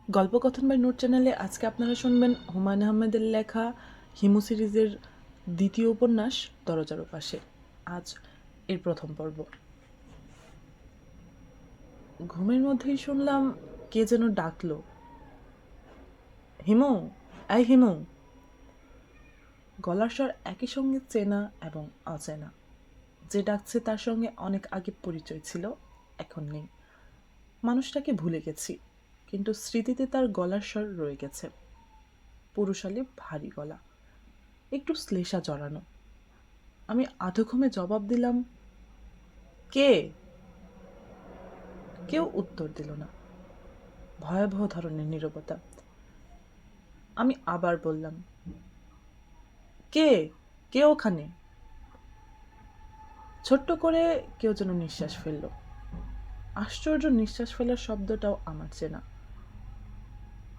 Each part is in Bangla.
গল্পকথন বাই নূর চ্যানেলে আজকে আপনারা শুনবেন হুমায়ুন আহমেদের লেখা হিমু সিরিজের দ্বিতীয় উপন্যাস দরজার ওপাশে। আজ এর প্রথম পর্ব। ঘুমের মধ্যেই শুনলাম কে যেন ডাকলো, হিমু, এই হিমু। গলার স্বর একই সঙ্গে চেনা এবং অচেনা। যে ডাকছে তার সঙ্গে অনেক আগে পরিচয় ছিল, এখন নেই। মানুষটাকে ভুলে গেছি, কিন্তু স্মৃতিতে তার গলার স্বর রয়ে গেছে। পুরুষালী ভারী গলা, একটু শ্লেষা জড়ানো। আমি আধঘুমে জবাব দিলাম, কে? কেউ উত্তর দিল না। ভয়াবহ ধরনের নীরবতা। আমি আবার বললাম, কে? কে ওখানে? ছোট্ট করে কেউ যেন নিঃশ্বাস ফেলল। আশ্চর্য নিঃশ্বাস ফেলার শব্দটাও আমার চেনা।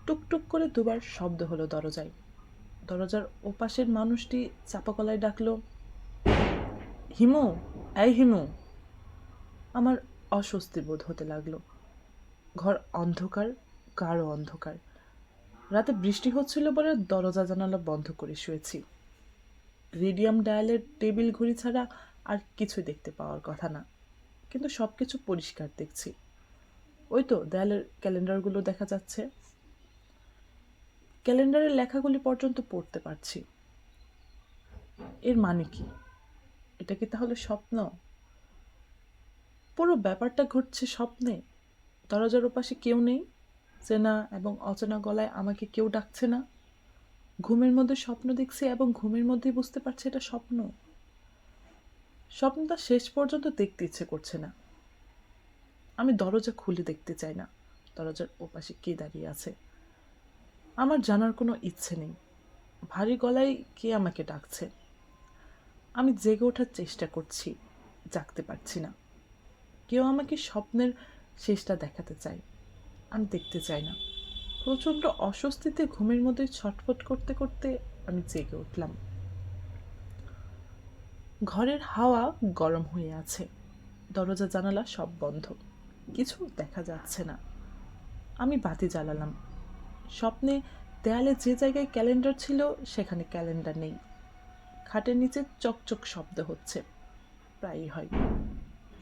টুকটুক করে দুবার শব্দ হলো দরজায়। দরজার ওপাশের মানুষটি চাপা গলায় ডাকলো, হিমু, এই হিমু। আমার অস্বস্তি বোধ হতে লাগলো। ঘর অন্ধকার, গাঢ় অন্ধকার। রাতে বৃষ্টি হচ্ছিল বলে দরজা জানালা বন্ধ করে শুয়েছি। রেডিয়াম ডায়ালের টেবিল ঘড়ি ছাড়া আর কিছুই দেখতে পাওয়ার কথা না, কিন্তু সব কিছু পরিষ্কার দেখছি। ওই তো দেয়ালের ক্যালেন্ডারগুলো দেখা যাচ্ছে। ক্যালেন্ডারের লেখাগুলি পর্যন্ত পড়তে পারছি। এর মানে কি? এটা কি তাহলে স্বপ্ন? পুরো ব্যাপারটা ঘটছে স্বপ্নে। দরজার ওপাশে কেউ নেই, চেনা এবং অচেনা গলায় আমাকে কেউ ডাকছে না। ঘুমের মধ্যে স্বপ্ন দেখছি এবং ঘুমের মধ্যেই বুঝতে পারছি এটা স্বপ্ন। স্বপ্নটা শেষ পর্যন্ত দেখতে ইচ্ছে করছে না। আমি দরজা খুলে দেখতে চাই না দরজার ওপাশে কে দাঁড়িয়ে আছে। আমার জানার কোনো ইচ্ছে নেই ভারী গলায় কে আমাকে ডাকছে। আমি জেগে ওঠার চেষ্টা করছি, জাগতে পারছি না। কেউ আমাকে স্বপ্নের শেষটা দেখাতে চায়, আমি দেখতে চাই না। প্রচণ্ড অস্বস্তিতে ঘুমের মধ্যে ছটফট করতে করতে আমি জেগে উঠলাম। ঘরের হাওয়া গরম হয়ে আছে, দরজা জানালা সব বন্ধ, কিছু দেখা যাচ্ছে না। আমি বাতি জ্বালালাম। স্বপ্নে দেয়ালে যে জায়গায় ক্যালেন্ডার ছিল সেখানে ক্যালেন্ডার নেই। খাটের নিচে চকচক শব্দ হচ্ছে, প্রায়ই হয়।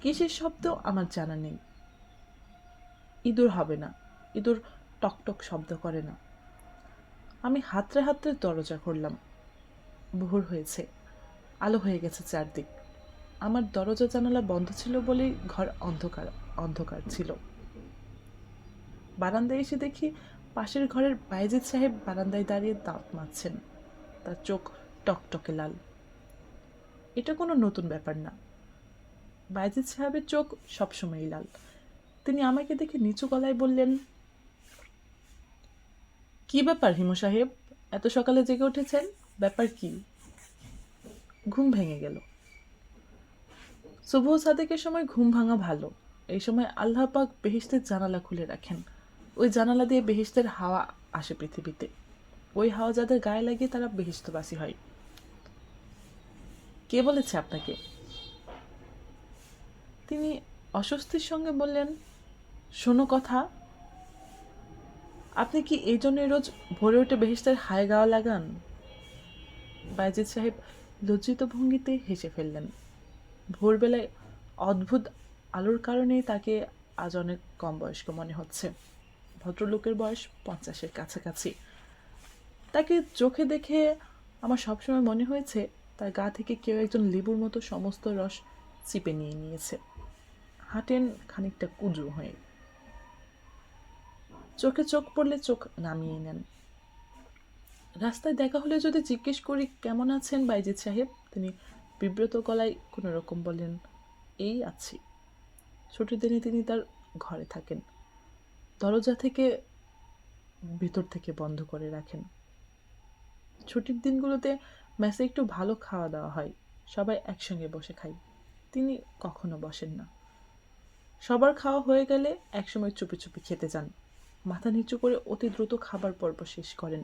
কিসের শব্দ আমার জানা নেই। ইঁদুর হবে না, ইঁদুর টকটক শব্দ করে না। আমি হাতড়ে হাতড়ে দরজা খুললাম। ভোর হয়েছে, আলো হয়ে গেছে চারদিক। আমার দরজা জানালা বন্ধ ছিল বলেই ঘর অন্ধকার অন্ধকার ছিল। বারান্দায় এসে দেখি পাশের ঘরের বাইজিদ সাহেব বারান্দায় দাঁড়িয়ে দাঁত মাজছেন। তার চোখ টকটকে লাল। এটা কোনো নতুন ব্যাপার না। বাইজিদ সাহেবের চোখ সবসময়ই লাল। তিনি আমাকে দেখে নিচু গলায় বললেন, কি ব্যাপার হিমু সাহেব, এত সকালে জেগে উঠেছেন? ব্যাপার কি? ঘুম ভেঙে গেল। সুবহ সাদেকের সময় ঘুম ভাঙা ভালো। এই সময় আল্লাহ পাক বেহেশতের জানালা খুলে রাখেন। ওই জানালা দিয়ে বেহেশতের হাওয়া আসে পৃথিবীতে। ওই হাওয়া যাদের গায়ে লাগে তারা বেহেশতবাসী হয়। কে বলেছে আপনাকে? তিনি অস্বস্তির সঙ্গে বললেন, শোনো কথা, আপনি কি এই জন্যই রোজ ভোরে উঠে বেহেশতের হায় গাওয়া লাগান? বাইজিদ সাহেব লজ্জিত ভঙ্গিতে হেসে ফেললেন। ভোরবেলায় অদ্ভুত আলোর কারণেই তাকে আজ অনেক কম বয়স্ক মনে হচ্ছে। ভদ্রলোকের বয়স 50-এর কাছাকাছি। তাকে চোখে দেখে আমার সবসময় মনে হয়েছে তার গা থেকে কেউ একজন লেবুর মতো সমস্ত রস চিপে নিয়ে নিয়েছে। হাঁটেন খানিকটা কুঁজো হয়ে, চোখে চোখ পড়লে চোখ নামিয়ে নেন। রাস্তায় দেখা হলে যদি জিজ্ঞেস করি কেমন আছেন বাইজিদ সাহেব, তিনি বিব্রত গলায় কোনো রকম বলেন, এই আছি। ছুটির দিনে তিনি তার ঘরে থাকেন, দরজা থেকে ভেতর থেকে বন্ধ করে রাখেন। ছুটির দিনগুলোতে মেসে একটু ভালো খাওয়া দাওয়া হয়, সবাই একসঙ্গে বসে খাই। তিনি কখনো বসেন না। সবার খাওয়া হয়ে গেলে একসময় চুপি চুপি খেতে যান। মাথা নিচু করে অতি দ্রুত খাবার পর্ব শেষ করেন,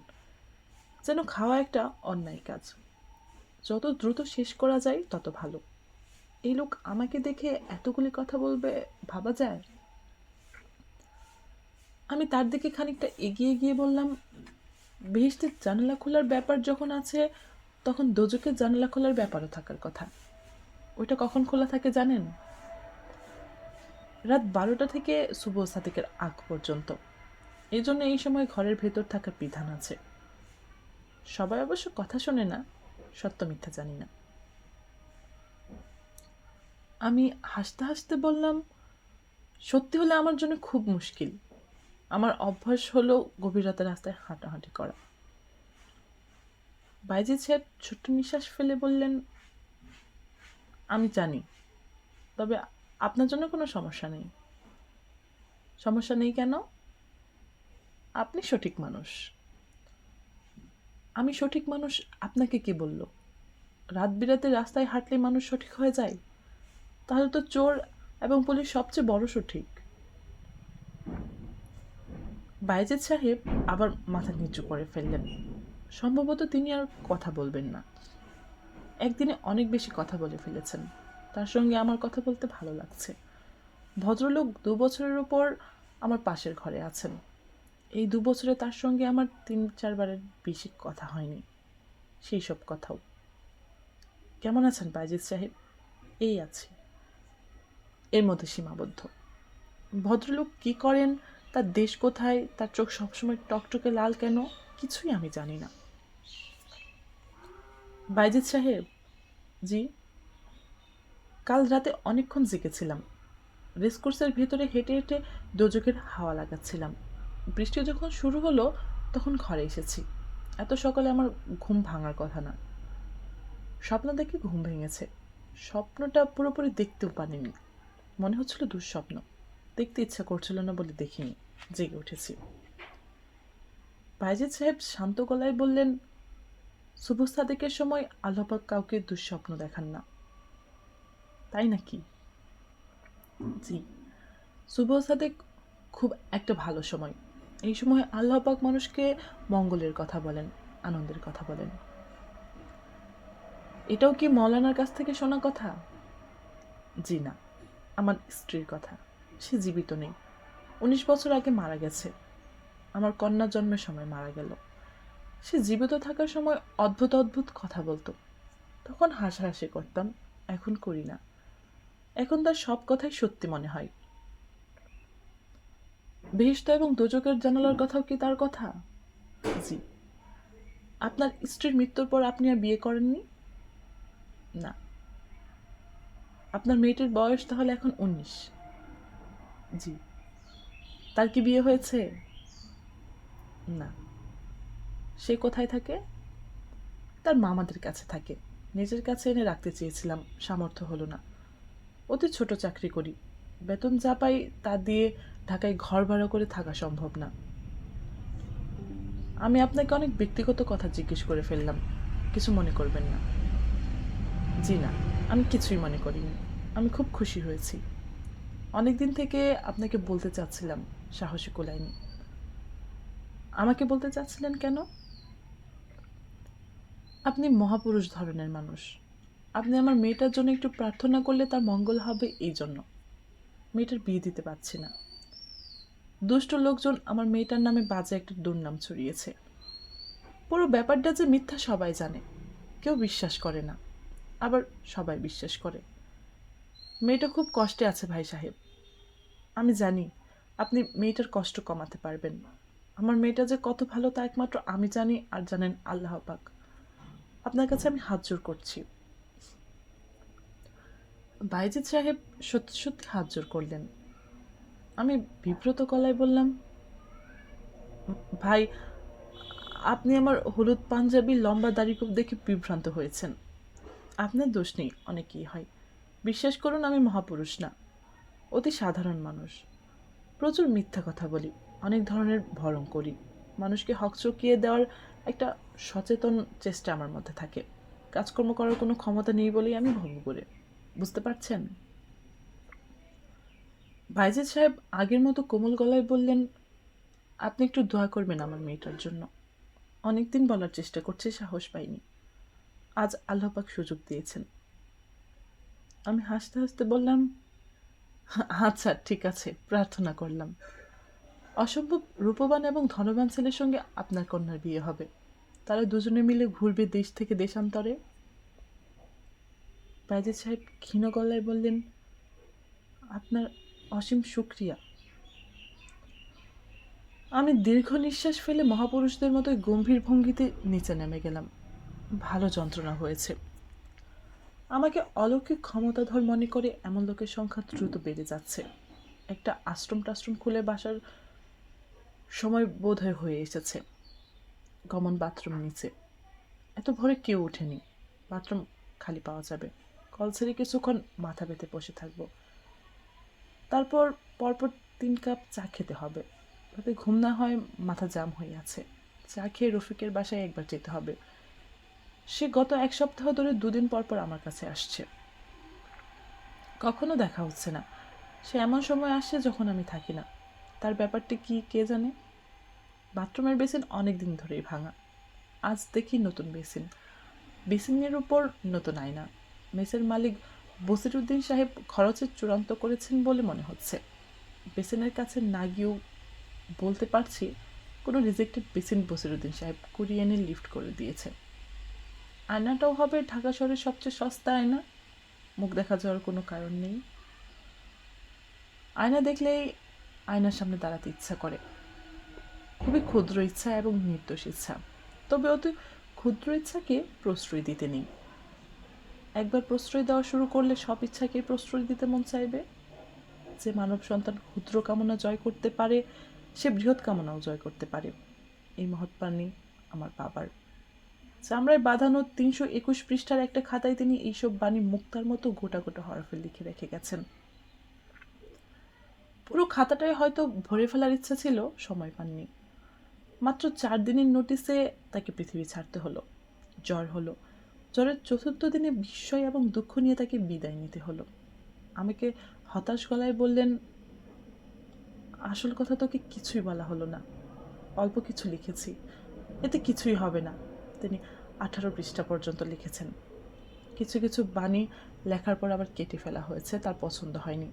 যেন খাওয়া একটা অন্যায় কাজ। যত দ্রুত শেষ করা যায় তত ভালো। এই লোক আমাকে দেখে এতগুলি কথা বলবে ভাবা যায়? আমি তার দিকে খানিকটা এগিয়ে গিয়ে বললাম, বেহেশতের জানালা খোলার ব্যাপার যখন আছে, তখন দোজখের জানালা খোলার ব্যাপারও থাকার কথা। ওইটা কখন খোলা থাকে জানেন? রাত 12টা থেকে সুবহ সাদিকের আগ পর্যন্ত। এই জন্য এই সময় ঘরের ভেতর থাকার বিধান আছে। সবাই অবশ্য কথা শোনে না, সত্য মিথ্যা জানি না। আমি হাসতে হাসতে বললাম, সত্যি হলে আমার জন্য খুব মুশকিল। আমার অভ্যাস হলো গভীর রাতে রাস্তায় হাঁটাহাঁটি করা। বাইজিদ সাহেব ছোট্ট নিঃশ্বাস ফেলে বললেন, আমি জানি, তবে আপনার জন্য কোনো সমস্যা নেই। সমস্যা নেই কেন? আপনি সঠিক মানুষ। আমি সঠিক মানুষ আপনাকে কে বলল? রাত বিরাতে রাস্তায় হাঁটলে মানুষ সঠিক হয়ে যায়? তাহলে তো চোর এবং পুলিশ সবচেয়ে বড় সঠিক। বাইজিদ সাহেব আবার মাথা নিচু করে ফেললেন। সম্ভবত তিনি আর কথা বলবেন না। একদিনে অনেক বেশি কথা বলে ফেলেছেন। তার সঙ্গে আমার কথা বলতে ভালো লাগছে। ভদ্রলোক 2 বছরের ওপর আমার পাশের ঘরে আছেন। এই 2 বছরে তার সঙ্গে আমার 3-4 বারের বেশি কথা হয়নি। সেই সব কথাও। কেমন আছেন বাইজিদ সাহেব? এই আছি। এর মধ্যে সীমাবদ্ধ। ভদ্রলোক কি করেন, তার দেশ কোথায়, তার চোখ সবসময় টকটকে লাল কেন, কিছুই আমি জানি না। বাইজিদ সাহেব, জি? কাল রাতে অনেকক্ষণ জেগেছিলাম। রেসকোর্সের ভেতরে হেঁটে হেঁটে দোজখের হাওয়া লাগাচ্ছিলাম। বৃষ্টি যখন শুরু হলো তখন ঘরে এসেছি। এত সকালে আমার ঘুম ভাঙার কথা না। স্বপ্ন দেখে ঘুম ভেঙেছে। স্বপ্নটা পুরোপুরি দেখতেও পারিনি। মনে হচ্ছিল দুঃস্বপ্ন। দেখতে ইচ্ছা করছিল না বলে দেখিনি। জেগে উঠেছি। বাইজিদ সাহেব শান্ত গলায় বললেন, সুবহ সাদেকের সময় আল্লাহ পাক কাউকে দুঃস্বপ্ন দেখান না। তাই নাকি? জি। সুবহ সাদেক খুব একটা ভালো সময়। এই সময় আল্লাহ পাক মানুষকে মঙ্গলের কথা বলেন, আনন্দের কথা বলেন। এটাও কি মৌলানার কাছ থেকে শোনা কথা? জি না, আমার স্ত্রীর কথা। সে জীবিত নেই। 19 বছর আগে মারা গেছে। আমার কন্যা জন্মের সময় মারা গেল। সে জীবিত থাকার সময় অদ্ভুত অদ্ভুত কথা বলতো। তখন হাসাহাসি করতাম, এখন করি না। এখন তার সব কথাই সত্যি মনে হয়। বেহেশত এবং দোজখের জানালার কথাও কি তার কথা? জি। আপনার স্ত্রীর মৃত্যুর পর আপনি আর বিয়ে করেননি? না। আপনার মেয়েটির বয়স তাহলে এখন 19? জি। তার কি বিয়ে হয়েছে? না। সে কোথায় থাকে? তার মামাদের কাছে থাকে। নিজের কাছে এনে রাখতে চেয়েছিলাম, সামর্থ্য হলো না। অতি ছোট চাকরি করি। বেতন যা পাই তা দিয়ে ঢাকায় ঘর ভাড়া করে থাকা সম্ভব না। আমি আপনাকে অনেক ব্যক্তিগত কথা জিজ্ঞেস করে ফেললাম, কিছু মনে করবেন না। জি না, আমি কিছুই মনে করিনি। আমি খুব খুশি হয়েছি। অনেক দিন থেকে আপনাকে বলতে চাচ্ছিলাম, সাহসে কুলায়নি। আমাকে বলতে চাচ্ছিলেন কেন? আপনি মহাপুরুষ ধরনের মানুষ। আপনি আমার মেয়েটার জন্য একটু প্রার্থনা করলে তার মঙ্গল হবে, এই জন্য। মেয়েটার বিয়ে দিতে পারছি না। দুষ্ট লোকজন আমার মেয়েটার নামে বাজে একটা দুর্নাম ছড়িয়েছে। পুরো ব্যাপারটা যে মিথ্যা সবাই জানে। কেউ বিশ্বাস করে না, আবার সবাই বিশ্বাস করে। মেয়েটা খুব কষ্টে আছে ভাই সাহেব। আমি জানি আপনি মেয়েটার কষ্ট কমাতে পারবেন। আমার মেয়েটা যে কত ভালো তা একমাত্র আমি জানি, আর জানেন আল্লাহ পাক। আপনার কাছে আমি হাত জোর করছি। বাইজিদ সাহেব সত্যি সত্যি হাত জোর করলেন। আমি বিব্রত গলায় বললাম, ভাই, আপনি আমার হলুদ পাঞ্জাবি লম্বা দাড়ি খুব দেখে বিভ্রান্ত হয়েছেন। আপনার দোষ নেই, অনেকেই হয়। বিশ্বাস করুন, আমি মহাপুরুষ না, অতি সাধারণ মানুষ। প্রচুর মিথ্যা কথা বলি, অনেক ধরনের ভরং করি। মানুষকে হক চকিয়ে দেওয়ার একটা সচেতন চেষ্টা আমার মধ্যে থাকে। কাজকর্ম করার কোনো ক্ষমতা নেই বলেই আমি ভঙ্গ করে। বুঝতে পারছেন? ভাইজিদ সাহেব আগের মতো কোমল গলায় বললেন, আপনি একটু দোয়া করবেন আমার মেয়েটার জন্য। অনেকদিন বলার চেষ্টা করছি, সাহস পাইনি। আজ আল্লাহ পাক সুযোগ দিয়েছেন। আমি হাসতে হাসতে বললাম, আচ্ছা ঠিক আছে, প্রার্থনা করলাম। অসম্ভব রূপবান এবং ধনবান ছেলের সঙ্গে আপনার কন্যার বিয়ে হবে। তারা দুজনে মিলে ঘুরবে দেশ থেকে দেশান্তরে। বাইজিদ সাহেব ক্ষীণ গলায় বললেন, আপনার অসীম শুক্রিয়া। আমি দীর্ঘ নিঃশ্বাস ফেলে মহাপুরুষদের মতোই গম্ভীর ভঙ্গিতে নিচে নেমে গেলাম। ভালো যন্ত্রণা হয়েছে। আমাকে অলৌকিক ক্ষমতাধর মনে করে এমন লোকের সংখ্যা দ্রুত বেড়ে যাচ্ছে। একটা আশ্রম টাশ্রম খুলে বাসার সময় বোধহয় হয়ে এসেছে। কমন বাথরুম নিচে। এত ভোরে কেউ ওঠেনি। বাথরুম খালি পাওয়া যাবে। কল ছেড়ে কিছুক্ষণ মাথা পেতে বসে থাকবো। তারপর পরপর 3 কাপ চা খেতে হবে, যাতে ঘুম না হয়। মাথা জাম হয়ে আছে। চা খেয়ে রফিকের বাসায় একবার যেতে হবে। সে গত 1 সপ্তাহ ধরে 2 দিন পর পর আমার কাছে আসছে। কখনো দেখা হচ্ছে না। সে এমন সময় আসছে যখন আমি থাকি না। তার ব্যাপারটি কি কে জানে। বাথরুমের বেসিন অনেক দিন ধরেই ভাঙা। আজ দেখি নতুন বেসিন। বেসিনের উপর নতুন আয়না। মেসের মালিক বসিরউদ্দিন সাহেব খরচের চূড়ান্ত করেছেন বলে মনে হচ্ছে। বেসিনের কাছে না গিয়েও বলতে পারছি কোনো রিজেক্টেড বেসিন বসিরউদ্দিন সাহেব কুড়িয়ে এনে লিফট করে দিয়েছে। আয়নাটাও হবে ঢাকা শহরের সবচেয়ে সস্তা আয়না। মুখ দেখা যাওয়ার কোনো কারণ নেই। আয়না দেখলেই আয়নার সামনে দাঁড়াতে ইচ্ছা করে। খুবই ক্ষুদ্র ইচ্ছা এবং নির্দোষ ইচ্ছা। তবে অতি ক্ষুদ্র ইচ্ছাকে প্রশ্রয় দিতে নেই। একবার প্রশ্রয় দেওয়া শুরু করলে সব ইচ্ছাকে প্রশ্রয় দিতে মন চাইবে। যে মানব সন্তান ক্ষুদ্র কামনা জয় করতে পারে, সে বৃহৎ কামনাও জয় করতে পারে। এই মহৎ বাণী আমার বাবার। চামড়ায় বাঁধানো 321 পৃষ্ঠার একটা খাতায় তিনি এইসব বাণী মুক্তার মতো গোটা গোটা হরফে লিখে রেখে গেছেন। পুরো খাতাটাই হয়তো ভরে ফেলার ইচ্ছা ছিল, সময় পাননি। মাত্র 4 দিনের নোটিসে তাকে পৃথিবী ছাড়তে হলো। জ্বর হলো। জ্বরের 4র্থ দিনে বিস্ময় এবং দুঃখ নিয়ে তাকে বিদায় নিতে হলো। আমাকে হতাশ গলায় বললেন, আসল কথা তোকে কিছুই বলা হলো না। অল্প কিছু লিখেছি, এতে কিছুই হবে না। তিনি 18 পৃষ্ঠা পর্যন্ত লিখেছেন। কিছু কিছু বাণী লেখার পর আবার কেটে ফেলা হয়েছে, তার পছন্দ হয়নি।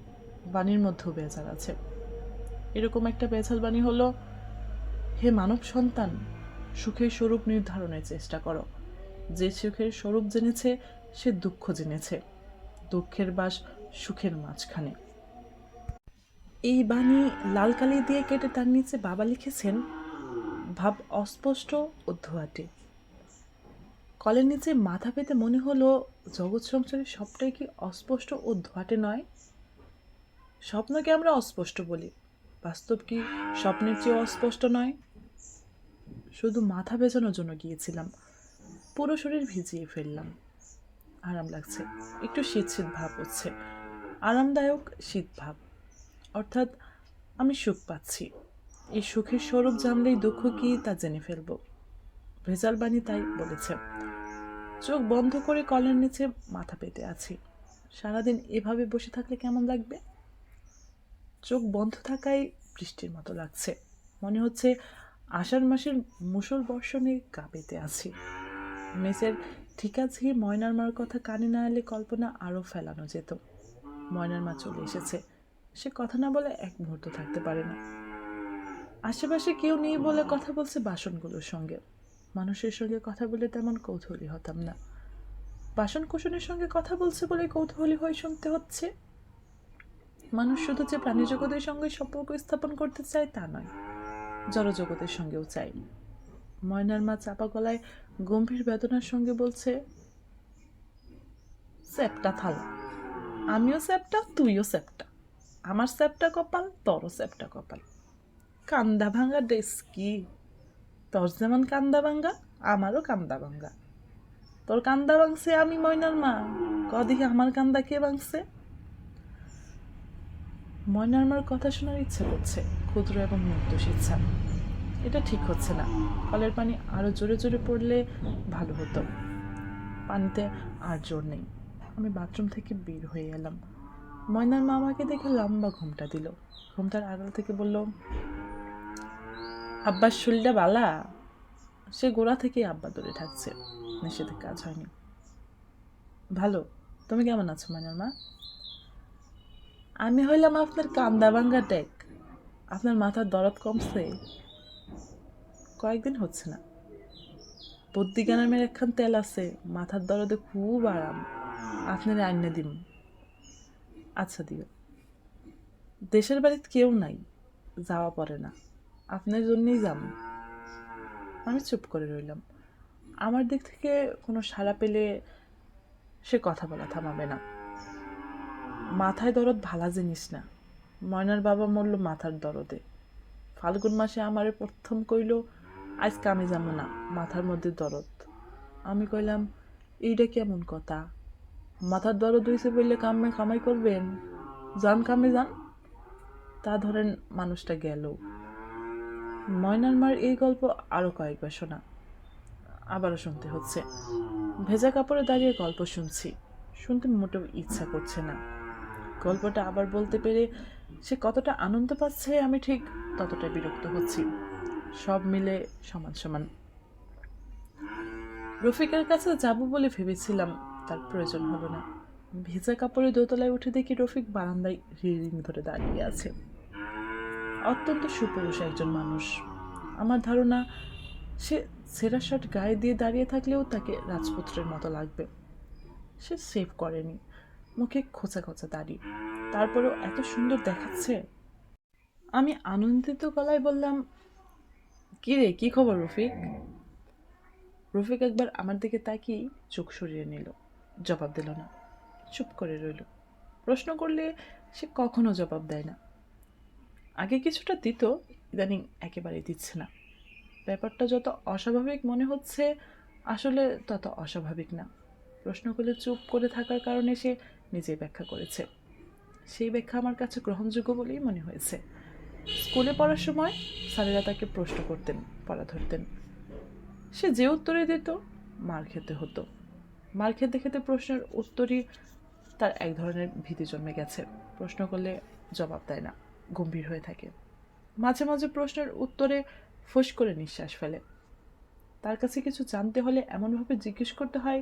বাণীর মধ্যেও বেজাল আছে। এরকম একটা বেজাল বাণী হলো, হে মানব সন্তান, সুখের স্বরূপ নির্ধারণের চেষ্টা করো। যে সুখের স্বরূপ জেনেছে সে দুঃখ জেনেছে। দুঃখের বাস সুখের মাঝখানে। এই বাণী লাল কালি দিয়ে কেটে তার নিচে বাবা লিখেছেন, ভাব অস্পষ্ট ও ধোয়াটে। কলের নিচে মাথা পেতে মনে হলো, জগৎ সংসারের সবটাই কি অস্পষ্ট ও ধোয়াটে নয়? স্বপ্নকে আমরা অস্পষ্ট বলি, বাস্তব কি স্বপ্নের চেয়ে অস্পষ্ট নয়? শুধু মাথা ভেজানোর জন্য গিয়েছিলাম, পুরো শরীর ভিজিয়ে ফেললাম। আরাম লাগছে, একটু শীত শীত ভাব হচ্ছে। আরামদায়ক শীত ভাব, অর্থাৎ আমি সুখ পাচ্ছি। এই সুখের স্বরূপ জানলেই দুঃখ কি তা জেনে ফেলব। ভেজাল বাণী তাই বলেছে। চোখ বন্ধ করে কলের নিচে মাথা পেতে আছি। সারাদিন এভাবে বসে থাকলে কেমন লাগবে? চোখ বন্ধ থাকায় বৃষ্টির মতো লাগছে। মনে হচ্ছে আষাঢ় মাসের মুষল বর্ষণে কাঁপেতে আছি। মেসের ঠিকাঝি ময়নার মার কথা কানে না এলে কল্পনা আরও ফেলানো যেত। ময়নার মা চলে এসেছে। সে কথা না বলে এক মুহূর্ত থাকতে পারে না। আশেপাশে কেউ নেই বলে কথা বলছে বাসনগুলোর সঙ্গে। মানুষের সঙ্গে কথা বলে তেমন কৌতূহলী হতাম না। বাসন কুসনের সঙ্গে কথা বলছে বলে কৌতূহলী হয়ে শুনতে হচ্ছে। মানুষ শুধু যে প্রাণী জগতের সঙ্গে সম্পর্ক স্থাপন করতে চায় তা নয়, জড়জগতের সঙ্গেও চাই। ময়নার মা চাপা গলায় গম্ভীর বেদনার সঙ্গে বলছে, স্যাপটা থালা, আমিও স্যাপটা, তুইও স্যাপটা। আমার স্যাপটা কপাল, তোরও স্যাপটা কপাল। কান্দা ভাঙা ডেস কি? তোর যেমন কান্দা ভাঙ্গা, আমারও কান্দা ভাঙ্গা। তোর কান্দা ভাঙছে আমি ময়নার মা, কদিকে আমার কান্দা কে ভাঙছে? ময়নার মার কথা শোনার ইচ্ছে করছে, ক্ষুদ্র এবং নির্দোষ ইচ্ছা। এটা ঠিক হচ্ছে না। কলের পানি আরো জোরে জোরে পড়লে ভালো হতো। পানিতে আর জোর নেই। আমি বাথরুম থেকে বের হয়ে এলাম। ময়নার মা আমাকে দেখে লম্বা ঘুমটা দিল। ঘুমটার আড়াল থেকে বলল, আব্বার শরীরটা বালা? সে গোড়া থেকেই আব্বা দূরে থাকছে, নিষেধে কাজ হয়নি। ভালো। তুমি কেমন আছো ময়নার মা? আমি হইলাম আপনার কান্দা ভাঙ্গা ট্যাগ। আপনার মাথার দরদ কমছে? কয়েকদিন হচ্ছে না। বদ্যিগা নামের একখান তেল আছে, মাথার দরদে খুব আরাম। আপনার আইনে দিম। আচ্ছা দিও। দেশের বাড়িতে কেউ নাই, যাওয়া পড়ে না, আপনার জন্যই যাম। আমি চুপ করে রইলাম। আমার দিক থেকে কোনো সাড়া পেলে সে কথা বলা থামাবে না। মাথায় দরদ ভালা জিনিস না। ময়নার বাবা মরল মাথার দরদে। ফাল্গুন মাসে আমারে প্রথম কইল, আজকে আমি যাবো না, মাথার মধ্যে দরদ। আমি কইলাম, এইটা কেমন কথা? মাথার দরদ হইছে বললে কামে কামাই করবেন? যান কামে যান। তা ধরেন মানুষটা গেল। ময়নার মার এই গল্প আরো কয়েকবার শোনা, আবারও শুনতে হচ্ছে। ভেজা কাপড়ে দাঁড়িয়ে গল্প শুনছি, শুনতে মোটেও ইচ্ছা করছে না। গল্পটা আবার বলতে পেরে সে কতটা আনন্দ পাচ্ছে আমি ঠিক ততটা বিরক্ত হচ্ছি। সব মিলে সমান সমান। রফিকের কাছে যাব বলে ভেবেছিলাম, তার প্রয়োজন হলো না। ভেজা কাপড়ে দোতলায় উঠে দেখি রফিক বারান্দায় রিং ধরে দাঁড়িয়ে আছে। অত্যন্ত সুপুরুষ একজন মানুষ। আমার ধারণা সে ছেঁড়া শার্ট গায়ে দিয়ে দাঁড়িয়ে থাকলেও তাকে রাজপুত্রের মতো লাগবে। সে সেভ করেনি, মুখে খোঁচা খোঁচা দাড়ি, তারপরেও এত সুন্দর দেখাচ্ছে। আমি আনন্দিত গলায় বললাম, কি রে, কি খবর রফিক? রফিক একবার আমার দিকে তাকিয়ে চোখ সরিয়ে নিল, জবাব দিল না, চুপ করে রইল। প্রশ্ন করলে সে কখনো জবাব দেয় না। আগে কিছুটা দিত, ইদানিং একেবারেই দিচ্ছে না। ব্যাপারটা যত অস্বাভাবিক মনে হচ্ছে, আসলে তত অস্বাভাবিক না। প্রশ্ন করলে চুপ করে থাকার কারণে সে নিজেই ব্যাখ্যা করেছে। সেই ব্যাখ্যা আমার কাছে গ্রহণযোগ্য বলেই মনে হয়েছে। স্কুলে পড়ার সময় স্যারেরা তাকে প্রশ্ন করতেন, পড়া ধরতেন। সে যে উত্তরে দিত, মার খেতে হতো। মার খেতে খেতে প্রশ্নের উত্তরই তার এক ধরনের ভীতি জন্মে গেছে। প্রশ্ন করলে জবাব দেয় না, গম্ভীর হয়ে থাকে। মাঝে মাঝে প্রশ্নের উত্তরে ফোঁস করে নিঃশ্বাস ফেলে। তার কাছে কিছু জানতে হলে এমনভাবে জিজ্ঞেস করতে হয়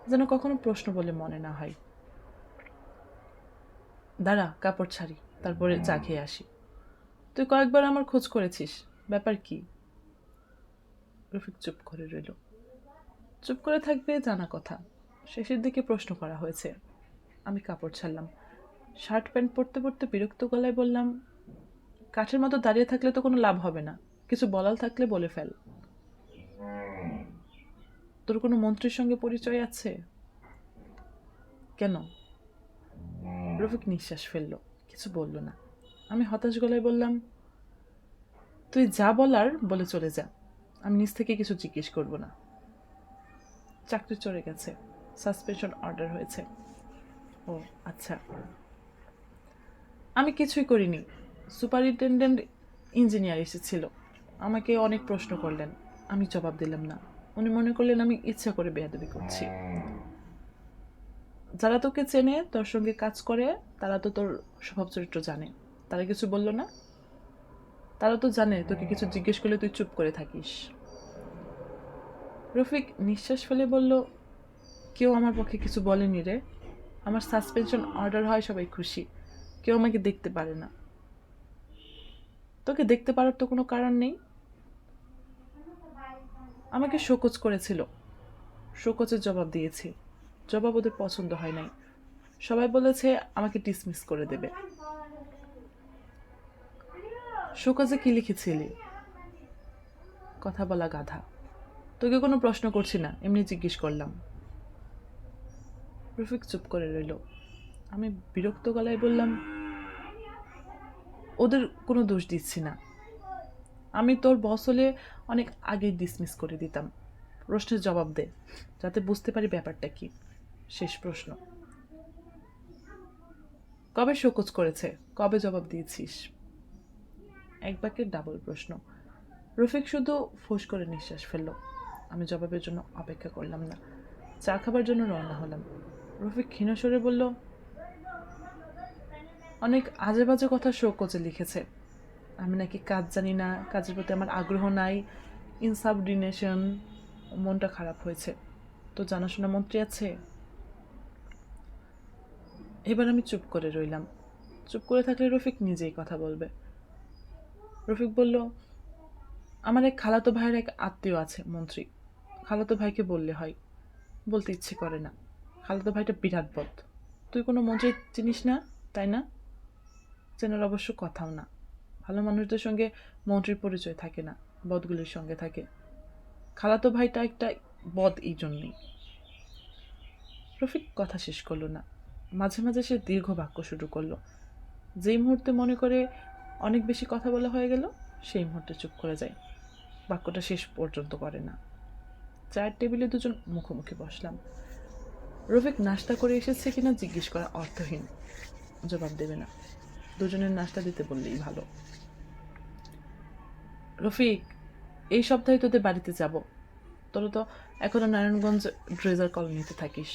যেন কখনো প্রশ্ন বলে মনে না হয়। দাঁড়া, কাপড় ছাড়ি, তারপরে চা খেয়ে আসি। তুই কয়েকবার আমার খোঁজ করেছিস, ব্যাপার কি? রফিক চুপ করে রইল। চুপ করে থাকবে জানা কথা, শেষের দিকে প্রশ্ন করা হয়েছে। আমি কাপড় ছাড়লাম। শার্ট প্যান্ট পরতে পরতে বিরক্ত গলায় বললাম, কাঠের মতো দাঁড়িয়ে থাকলে তো কোনো লাভ হবে না, কিছু বলার থাকলে বলে ফেল। তোর কোনো মন্ত্রীর সঙ্গে পরিচয় আছে? কেন? রফিক নিঃশ্বাস ফেলল, কিছু বলল না। আমি হতাশ গলায় বললাম, তুই যা বলার বলে চলে যা, আমি নিজ থেকে কিছু জিজ্ঞেস করব না। চাকরি চলে গেছে, সাসপেনশন অর্ডার হয়েছে। ও আচ্ছা। আমি কিছুই করিনি। সুপারিনটেন্ডেন্ট ইঞ্জিনিয়ার এসেছিল, আমাকে অনেক প্রশ্ন করলেন, আমি জবাব দিলাম না। উনি মনে করলেন আমি ইচ্ছা করে বেয়াদবি করছি। যারা তোকে চেনে, তোর সঙ্গে কাজ করে, তারা তো তোর স্বভাব চরিত্র জানে। তারা কিছু বলল না? তারা তো জানে তোকে কিছু জিজ্ঞেস করলে তুই চুপ করে থাকিস। রফিক নিঃশ্বাস ফেলে বলল, কেউ আমার পক্ষে কিছু বলেনি রে। আমার সাসপেনশন অর্ডার হয়, সবাই খুশি। কেউ আমাকে দেখতে পারে না। তোকে দেখতে পারার তো কোনো কারণ নেই। আমাকে শোকজ করেছিল, শোকজের জবাব দিয়েছি। জবাব ওদের পছন্দ হয় নাই। সবাই বলেছে আমাকে ডিসমিস করে দেবে। শোকজে কি লিখেছিলি? কথা বলা গাধা। তোকে কোনো প্রশ্ন করছি না, এমনি জিজ্ঞেস করলাম। রফিক চুপ করে রইল। আমি বিরক্ত গলায় বললাম, ওদের কোনো দোষ দিচ্ছি না। আমি তোর বস হলে অনেক আগেই ডিসমিস করে দিতাম। প্রশ্নের জবাব দে, যাতে বুঝতে পারি ব্যাপারটা কি। শেষ প্রশ্ন। কবে শোকজ করেছে, কবে জবাব দিয়েছিস? এক বাক্যের ডাবল প্রশ্ন। রফিক শুধু ফোঁস করে নিঃশ্বাস ফেলল। আমি জবাবের জন্য অপেক্ষা করলাম না, চা খাবার জন্য রওনা হলাম। রফিক ক্ষীণ স্বরে বলল, অনেক আজে বাজে কথা শোকজে লিখেছে। আমি নাকি কাজ জানি না, কাজের প্রতি আমার আগ্রহ নাই, ইনসাবর্ডিনেশন, মনটা খারাপ হয়েছে। তো জানাশোনা মন্ত্রী আছে? এবার আমি চুপ করে রইলাম। চুপ করে থাকলে রফিক নিজেই কথা বলবে। রফিক বলল, আমার এক খালাতো ভাইয়ের এক আত্মীয় আছে মন্ত্রী। খালাতো ভাইকে বললে হয়। বলতে ইচ্ছে করে না। খালাতো ভাইটা বিরাট বদ। তুই কোনো মন্ত্রী চিনিস না, তাই না? চেনার অবশ্য কথাও না। ভালো মানুষদের সঙ্গে মন্ত্রীর পরিচয় থাকে না, বদগুলির সঙ্গে থাকে। খালাতো ভাইটা একটা বদ এই জন্যেই। রফিক কথা শেষ করলো না। মাঝে মাঝে সে দীর্ঘ বাক্য শুরু করলো। যেই মুহূর্তে মনে করে অনেক বেশি কথা বলা হয়ে গেল, সেই মুহূর্তে চুপ করে যায়। বাক্যটা শেষ পর্যন্ত করে না। চায়ের টেবিলে দুজন মুখোমুখি বসলাম। রফিক নাস্তা করে এসেছে কিনা জিজ্ঞেস করা অর্থহীন। জবাব দেবে না। দুজনের নাস্তা দিতে বললেই ভালো। রফিক, এই সপ্তাহে তোদের বাড়িতে যাব। তোরা তো এখনো নারায়ণগঞ্জ ড্রেজার কলোনিতে থাকিস।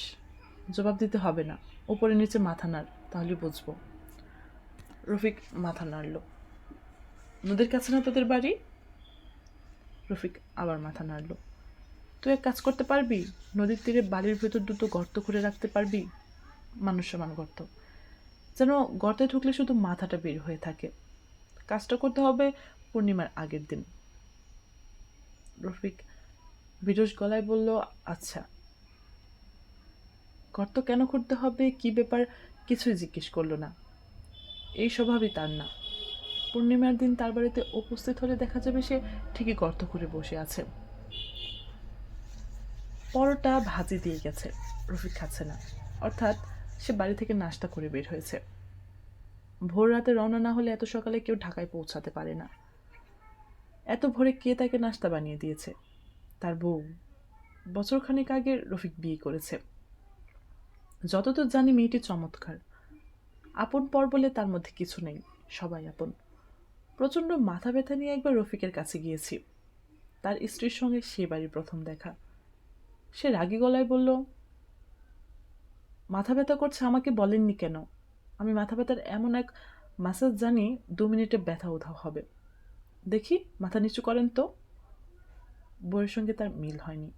জবাব দিতে হবে না। উপরে নিচে মাথা নাড়, তাহলে বুঝবো। রফিক মাথা নাড়ল। নদীর কাছে না তোদের বাড়ি? রফিক আবার মাথা নাড়ল। তুই এক কাজ করতে পারবি? নদীর তীরে বাড়ির ভেতর দুটো গর্ত করে রাখতে পারবি? মানুষ সমান গর্ত, যেন গর্তে ঢুকলে শুধু মাথাটা বের হয়ে থাকে। কাজটা করতে হবে পূর্ণিমার আগের দিন। রফিক বিরস গলায় বলল, আচ্ছা। গর্ত কেন করতে হবে, কি ব্যাপার, কিছুই জিজ্ঞেস করলো না। এই স্বভাবই তার না। পূর্ণিমার দিন তার বাড়িতে উপস্থিত হলে দেখা যাবে সে ঠিকই গর্ত করে বসে আছে। পরোটা ভাজি দিয়ে গেছে, রফিক খাচ্ছে না। অর্থাৎ সে বাড়ি থেকে নাস্তা করে বের হয়েছে। ভোর রাতে রওনা না হলে এত সকালে কেউ ঢাকায় পৌঁছাতে পারে না। এত ভোরে কে তাকে নাস্তা বানিয়ে দিয়েছে? তার বউ। বছরখানেক আগে রফিক বিয়ে করেছে। যতদূর জানি মেয়েটি চমৎকার। আপন পর বলে তার মধ্যে কিছু নেই, সবাই আপন। প্রচণ্ড মাথা ব্যথা নিয়ে একবার রফিকের কাছে গিয়েছি। তার স্ত্রীর সঙ্গে সে বাড়ির প্রথম দেখা। সে রাগী গলায় বলল, মাথা ব্যথা করছে, আমাকে বলেননি কেন? আমি মাথা ব্যথার এমন এক মাসাজ জানি 2 মিনিটে ব্যথা উধাও হবে। দেখি মাথা নিচু করেন তো। বউয়ের সঙ্গে তার মিল হয়নি।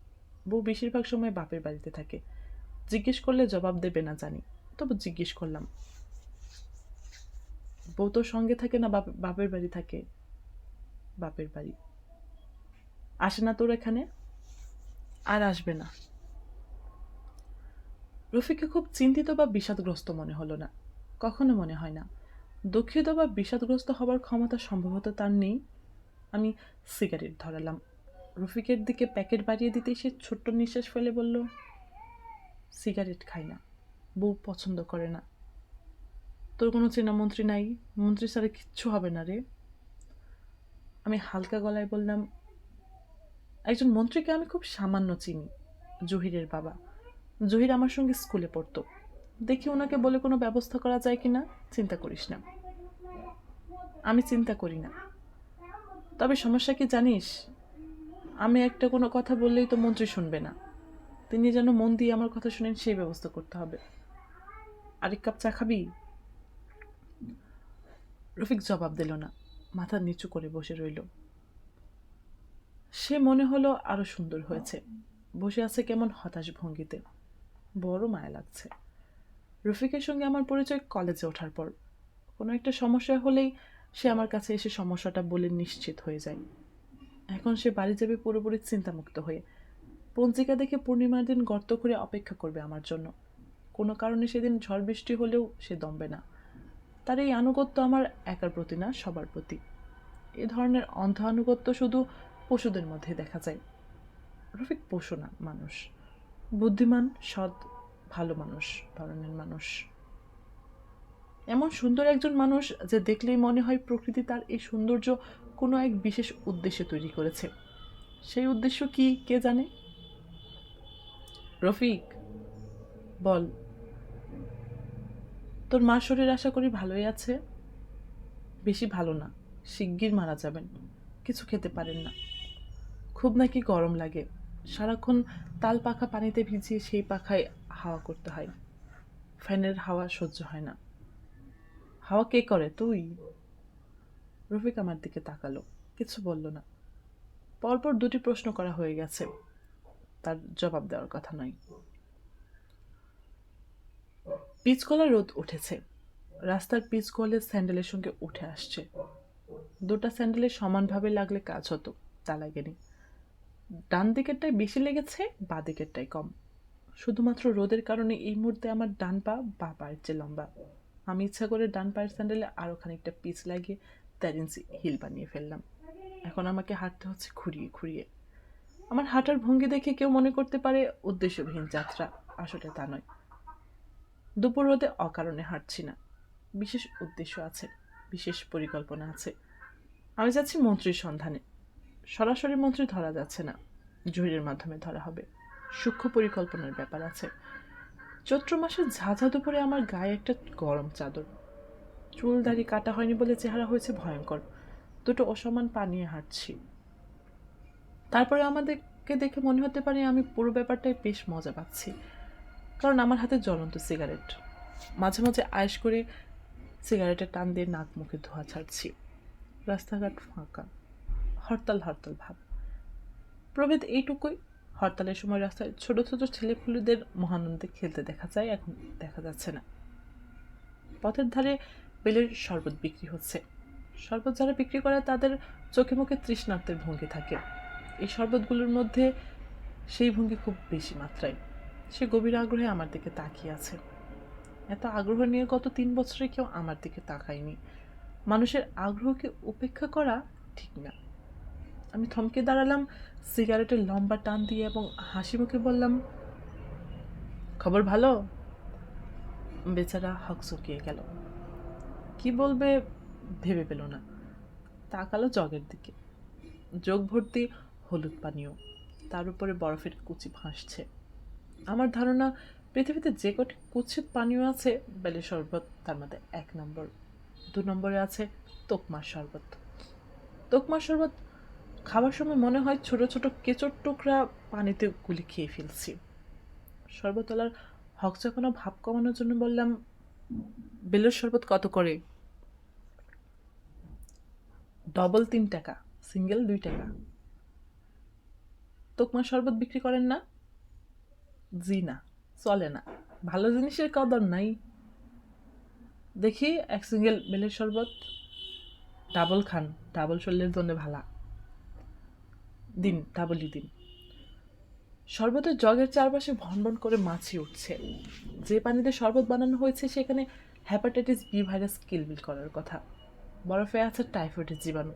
বউ বেশিরভাগ সময় বাপের বাড়িতে থাকে। জিজ্ঞেস করলে জবাব দেবে না জানি, তবু জিজ্ঞেস করলাম। বউ তো সঙ্গে থাকে না, বাপের বাড়ি থাকে। বাপের বাড়ি। আসে না তোর এখানে? আর আসবে না। রফিককে খুব চিন্তিত বা বিষাদগ্রস্ত মনে হলো না। কখনো মনে হয় না। দুঃখিত বা বিষাদগ্রস্ত হবার ক্ষমতা সম্ভবত তার নেই। আমি সিগারেট ধরালাম। রফিকের দিকে প্যাকেট বাড়িয়ে দিতেই সে ছোট্ট নিঃশ্বাস ফেলে বলল, সিগারেট খাই না, বউ পছন্দ করে না। তোর কোনো চেনা মন্ত্রী নাই? মন্ত্রী ছাড়া কিচ্ছু হবে না রে। আমি হালকা গলায় বললাম, একজন মন্ত্রীকে আমি খুব সামান্য চিনি, জহিরের বাবা। জহির আমার সঙ্গে স্কুলে পড়তো। দেখি ওনাকে বলে কোনো ব্যবস্থা করা যায় কি না। চিন্তা করিস না। আমি চিন্তা করি না। তবে সমস্যা কি জানিস? আমি একটা কোনো কথা বললেই তো মন্ত্রী শুনবে না। তিনি যেন মন দিয়ে আমার কথা শুনেন, সেই ব্যবস্থা করতে হবে। আরেক কাপ চা খাবি? রফিক জবাব দিল না, মাথা নিচু করে বসে রইল। সে মনে হলো আরো সুন্দর হয়েছে। বসে আছে কেমন হতাশ ভঙ্গিতে। বড় মায়া লাগছে। রফিকের সঙ্গে আমার পরিচয় কলেজে ওঠার পর। কোনো একটা সমস্যা হলেই সে আমার কাছে এসে সমস্যাটা বলে নিশ্চিত হয়ে যায়। এখন সে বাড়ি যাবে পুরোপুরি চিন্তামুক্ত হয়ে। পঞ্জিকা দেখে পূর্ণিমার দিন গর্ত করে অপেক্ষা করবে আমার জন্য। কোনো কারণে সেদিন ঝড় বৃষ্টি হলেও সে দমবে না। তার এই আনুগত্য আমার একার প্রতি না, সবার প্রতি। এ ধরনের অন্ধ আনুগত্য শুধু পশুদের মধ্যে দেখা যায়। রফিক পশু না, মানুষ। বুদ্ধিমান, সৎ, ভালো মানুষ ধরনের মানুষ। এমন সুন্দর একজন মানুষ যে দেখলেই মনে হয় প্রকৃতি তার এই সৌন্দর্য কোনো এক বিশেষ উদ্দেশ্যে তৈরি করেছে। সেই উদ্দেশ্য কি কে জানে? রফিক, বল, তোর মার শরীর আশা করি ভালোই আছে? বেশি ভালো না, শিগগির মারা যাবেন। কিছু খেতে পারেন না। খুব নাকি গরম লাগে। সারাক্ষণ তাল পাখা পানিতে ভিজিয়ে সেই পাখায় হাওয়া করতে হয়। ফ্যানের হাওয়া সহ্য হয় না। হাওয়া কে করে, তুই? রফিক আমার দিকে তাকালো, কিছু বলল না। পরপর 2টি প্রশ্ন করা হয়ে গেছে, তার জবাব দেওয়ার কথা নয়। পিচকলা রোদ উঠেছে। রাস্তার পিচকলে স্যান্ডেলের সঙ্গে উঠে আসছে। দুটা স্যান্ডেলে সমানভাবে লাগলে কাজ হতো, তা লাগেনি। ডান দিকেরটাই বেশি লেগেছে, বাঁ দিকেরটাই কম। শুধুমাত্র রোদের কারণে এই মুহূর্তে আমার ডান পা বাঁ পায়ের চেয়ে লম্বা। আমি ইচ্ছা করে ডান পায়ের স্যান্ডেলে আরও খানিকটা পিচ লাগিয়ে 4 ইঞ্চি হিল বানিয়ে ফেললাম। এখন আমাকে হাঁটতে হচ্ছে খুঁড়িয়ে খুঁড়িয়ে। আমার হাঁটার ভঙ্গি দেখে কেউ মনে করতে পারে উদ্দেশ্যবিহীন যাত্রা, আসলে তা নয়। দুপুর রোদে অকারণে হাঁটছি না, বিশেষ উদ্দেশ্য আছে, বিশেষ পরিকল্পনা আছে। আমি যাচ্ছি মন্ত্রীর সন্ধানে। সরাসরি মন্ত্রী ধরা যাচ্ছে না, জহিরের মাধ্যমে ধরা হবে। সূক্ষ্ম পরিকল্পনার ব্যাপার আছে। চৈত্র মাসের ঝাঁঝা দুপুরে আমার গায়ে একটা গরম চাদর। চুল দাড়ি কাটা হয়নি বলে চেহারা হয়েছে ভয়ঙ্কর। দুটো অসমান পা নিয়ে হাঁটছি। তারপরে আমাদেরকে দেখে মনে হতে পারে আমি পুরো ব্যাপারটাই বেশ মজা পাচ্ছি, কারণ আমার হাতে জ্বলন্ত সিগারেট। মাঝে মাঝে আয়েশ করে সিগারেটের টান দিয়ে নাক মুখে ধোঁয়া ছাড়ছি। রাস্তাঘাট ফাঁকা, হরতাল হরতাল ভাব। প্রভেদ এইটুকুই, হরতালের সময় রাস্তায় ছোট ছোট ছেলেপুলেদের মহানন্দে খেলতে দেখা যায়, এখন দেখা যাচ্ছে না। পথের ধারে বেলের শরবত বিক্রি হচ্ছে। শরবত যারা বিক্রি করে তাদের চোখে মুখে তৃষ্ণার্তের ভঙ্গি থাকে। এই শরবতগুলোর মধ্যে সেই ভঙ্গি খুব বেশি মাত্রায়। সে গভীর আগ্রহে আমার দিকে তাকিয়ে আছে। এত আগ্রহ নিয়ে গত 3 বছরে কেউ আমার দিকে তাকায়নি। মানুষের আগ্রহকে উপেক্ষা করা ঠিক না। আমি থমকে দাঁড়ালাম, সিগারেটের লম্বা টান দিয়ে, এবং হাসি মুখে বললাম, খবর ভালো? বেচারা হকচকিয়ে গেল। কি বলবে ভেবে পেল না। তাকালো জগের দিকে। যোগ ভর্তি হলুদ পানীয়, তার উপরে বরফের কুচি ভাসছে। আমার ধারণা পৃথিবীতে যে কটি কুচ্ছিত পানীয় আছে, বেলের শরবত তার মধ্যে 1 নম্বর। 2 নম্বরে আছে তোকমার শরবত। তোকমার শরবত খাবার সময় মনে হয় ছোট ছোট কেঁচোর টুকরা পানিতে গুলি খেয়ে ফেলছি। শরবতওয়ালার হকচকানো ভাব কমানোর জন্য বললাম, বেলের শরবত কত করে? ডবল 3 টাকা, সিঙ্গেল 2 টাকা। তোকমার শরবত বিক্রি করেন না? জি না, চলে না, ভালো জিনিসের কদর নাই। দেখি 1 সিঙ্গেল বেলের শরবত। ডাবল খান, ডাবল শরীরের জন্য ভালা। দিন, ডাবলই দিন। শরবতের জগের চারপাশে ভনভন করে মাছি উঠছে। যে পানিতে শরবত বানানো হয়েছে সেখানে হেপাটাইটিস বি ভাইরাস কিলবিল করার কথা। বরফে আছে টাইফয়েডের জীবাণু,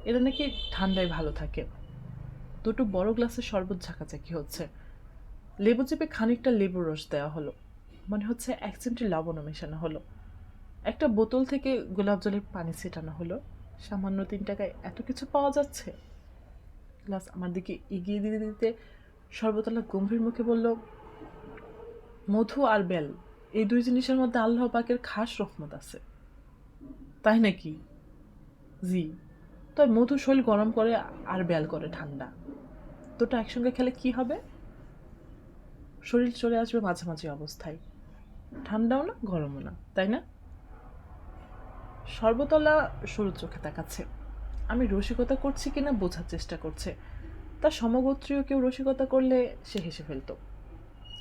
এরা নাকি ঠান্ডায় ভালো থাকে। দুটো বড় গ্লাসে শরবত ঝাঁকাঝাঁকি হচ্ছে। লেবু চেপে খানিকটা লেবুর রস দেওয়া হলো, মনে হচ্ছে 1 চিমটি লবণও মেশানো হলো। একটা বোতল থেকে গোলাপ জলের পানি ছেটানো হলো। সামান্য 3 টাকায় এত কিছু পাওয়া যাচ্ছে। গ্লাস আমার দিকে এগিয়ে দিতে দিতে শরবতওয়ালা গম্ভীর মুখে বলল, মধু আর বেল, এই 2 জিনিসের মধ্যে আল্লাহ পাকের খাস রহমত আছে। তাই নাকি? জি। তবে মধু শরীর গরম করে আর বেল করে ঠান্ডা। দুটো একসঙ্গে খেলে কি হবে? শরীর চলে আসবে মাঝামাঝি অবস্থায়, ঠান্ডাও না গরমও না, তাই না? শরবতওয়ালা সরু চোখে তাকাচ্ছে। আমি রসিকতা করছি কিনা বোঝার চেষ্টা করছে। তার সমগোত্রীয় কেউ রসিকতা করলে সে হেসে ফেলত।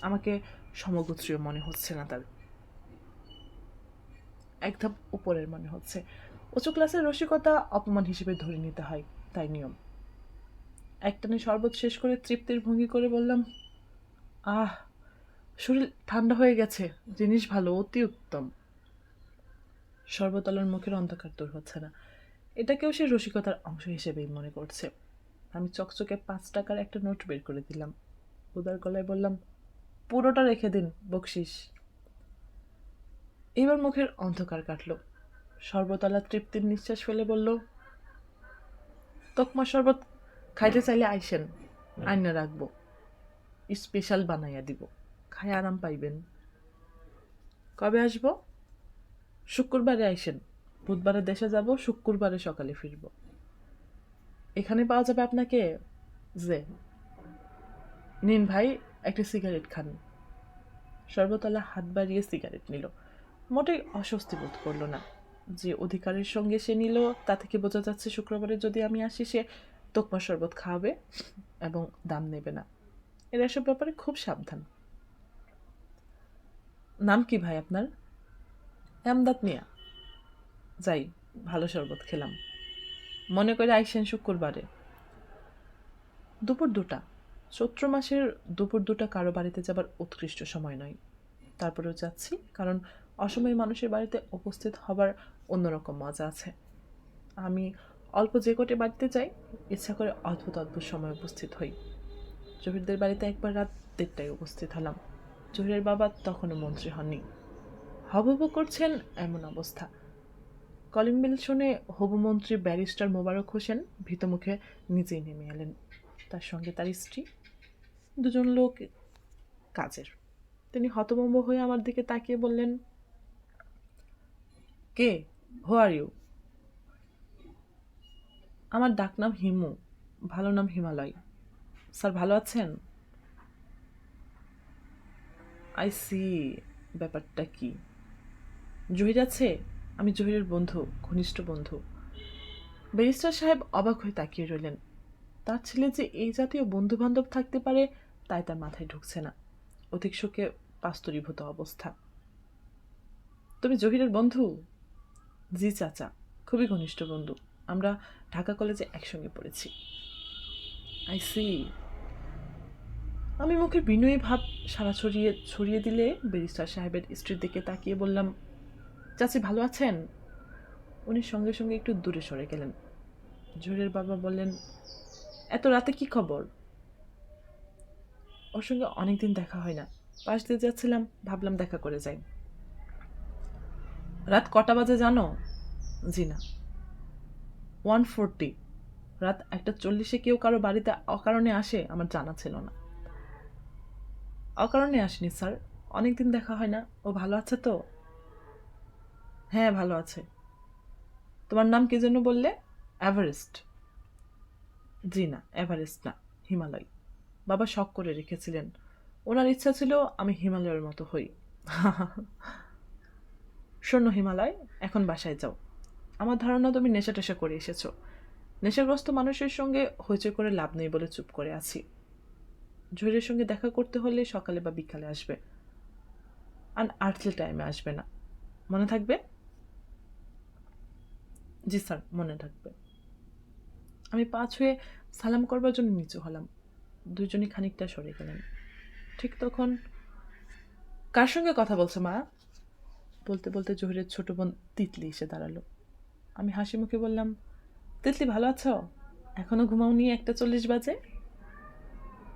আমাকে সমগোত্রীয় মনে হচ্ছে না তার, এক ধাপ উপরের মনে হচ্ছে। উঁচু ক্লাসের রসিকতা অপমান হিসেবে ধরে নিতে হয়, তাই নিয়ম। একটানে শরবত শেষ করে তৃপ্তির ভঙ্গি করে বললাম, আহ, শরীর ঠান্ডা হয়ে গেছে, জিনিস ভালো, অতি উত্তম। শরবতওয়ালার মুখের অন্ধকার দূর হচ্ছে না। এটাকেও সে রসিকতার অংশ হিসেবেই মনে করছে। আমি চকচকে 5 টাকার একটা নোট বের করে দিলাম। উদার গলায় বললাম, পুরোটা রেখে দিন, বকশিস। এবার মুখের অন্ধকার কাটল। শরবতওয়ালা তৃপ্তির নিঃশ্বাস ফেলে বলল, তকমা শরবত খাইতে চাইলে আইসেন, আইনা রাখবো, স্পেশাল বানাইয়া দিব, খায় আরাম পাইবেন। কবে আসবো? শুক্রবারে আইসেন, বুধবারে দেশে যাব, শুক্রবারে সকালে ফিরব। এখানে পাওয়া যাবে আপনাকে? যে নিন ভাই, একটা সিগারেট খান। শরবতওয়ালা হাত বাড়িয়ে সিগারেট নিল। মোটেই অস্বস্তি বোধ করলো না। যে অধিকারের সঙ্গে সে নিল তা থেকে বোঝা যাচ্ছে শুক্রবারে যদি আমি আসি সে তোকমা শরবত খাওয়াবে এবং দাম নেবে না। এর এসব ব্যাপারে খুব সাবধান। নাম কি ভাই আপনার? আমদাদ মিয়া। যাই, ভালো শরবত খেলাম। মনে করে আইসেন শুক্রবারে। দুপুর 2টা। চৈত্র মাসের দুপুর 2টা কারো বাড়িতে যাবার উৎকৃষ্ট সময় নয়। তারপরেও যাচ্ছি, কারণ অসময়ে মানুষের বাড়িতে উপস্থিত হবার অন্যরকম মজা আছে। আমি অল্প যে কটে বাড়িতে যাই, ইচ্ছা করে অদ্ভুত অদ্ভুত সময় উপস্থিত হই। জহিরদের বাড়িতে একবার রাত 1:30টায় উপস্থিত হলাম। জহিরের বাবা তখনও মন্ত্রী হননি। হবহব করছেন এমন অবস্থা। কলিং বেল শুনে হবু মন্ত্রী ব্যারিস্টার মোবারক হোসেন ভীতমুখে নিজেই নেমে এলেন। তার সঙ্গে তার স্ত্রী, দুজন লোক কাজের। তিনি হতভম্ব হয়ে আমার দিকে তাকিয়ে বললেন, কে? হু আর ইউ? আমার ডাকনাম হিমু, ভালো নাম হিমালয়। স্যার ভালো আছেন? আই সি, ব্যাপারটা কি? জহির আছে? আমি জহিরের বন্ধু, ঘনিষ্ঠ বন্ধু। ব্যারিস্টার সাহেব অবাক হয়ে তাকিয়ে রইলেন। তার ছেলে যে এই জাতীয় বন্ধু বান্ধব থাকতে পারে তাই তার মাথায় ঢুকছে না। অধিক শোকে পাস্তরীভূত অবস্থা। তুমি জহিরের বন্ধু? জি চাচা, খুবই ঘনিষ্ঠ বন্ধু। আমরা ঢাকা কলেজে একসঙ্গে পড়েছি। I see. আমি মুখে বিনয়ী ভাব সারা ছড়িয়ে দিলে ব্যারিস্টার সাহেবের স্ত্রীর দিকে তাকিয়ে বললাম, চাচি ভালো আছেন? উনি সঙ্গে সঙ্গে একটু দূরে সরে গেলেন। জহিরের বাবা বললেন, এত রাতে কি খবর? ওর সঙ্গে অনেকদিন দেখা হয় না। পাশ দিয়ে যাচ্ছিলাম, ভাবলাম দেখা করে যাই। রাত কটা বাজে জানো? জি না। 1:40। রাত 1:40 কেউ কারো বাড়িতে অকারণে আসে আমার জানা ছিল না। অকারণে আসেনি স্যার, অনেকদিন দেখা হয় না। ও ভালো আছে তো? হ্যাঁ ভালো আছে। তোমার নাম কি যেন বললে? এভারেস্ট? জি না, এভারেস্ট না, হিমালয়। বাবা শখ করে রেখেছিলেন। ওনার ইচ্ছা ছিল আমি হিমালয়ের মতো হই। শোনো হিমালয়, এখন বাসায় যাও। আমার ধারণা তুমি নেশা টেশা করে এসেছো। নেশাগ্রস্ত মানুষের সঙ্গে হইচই করে লাভ নেই বলে চুপ করে আছি। জহিরের সঙ্গে দেখা করতে হলে সকালে বা বিকালে আসবে, আর আর্টলি টাইমে আসবে না। মনে থাকবে? জি স্যার, মনে থাকবে। আমি পা ছুঁয়ে সালাম করবার জন্য নিচু হলাম। দুজনই খানিকটা সরে গেলেন। ঠিক তখন, কার সঙ্গে কথা বলছো মা? বলতে বলতে জহিরের ছোট বোন তিতলি এসে দাঁড়ালো। আমি হাসি মুখে বললাম, তিতলি ভালো আছো? এখনো ঘুমাওনি? 1:40 বাজে।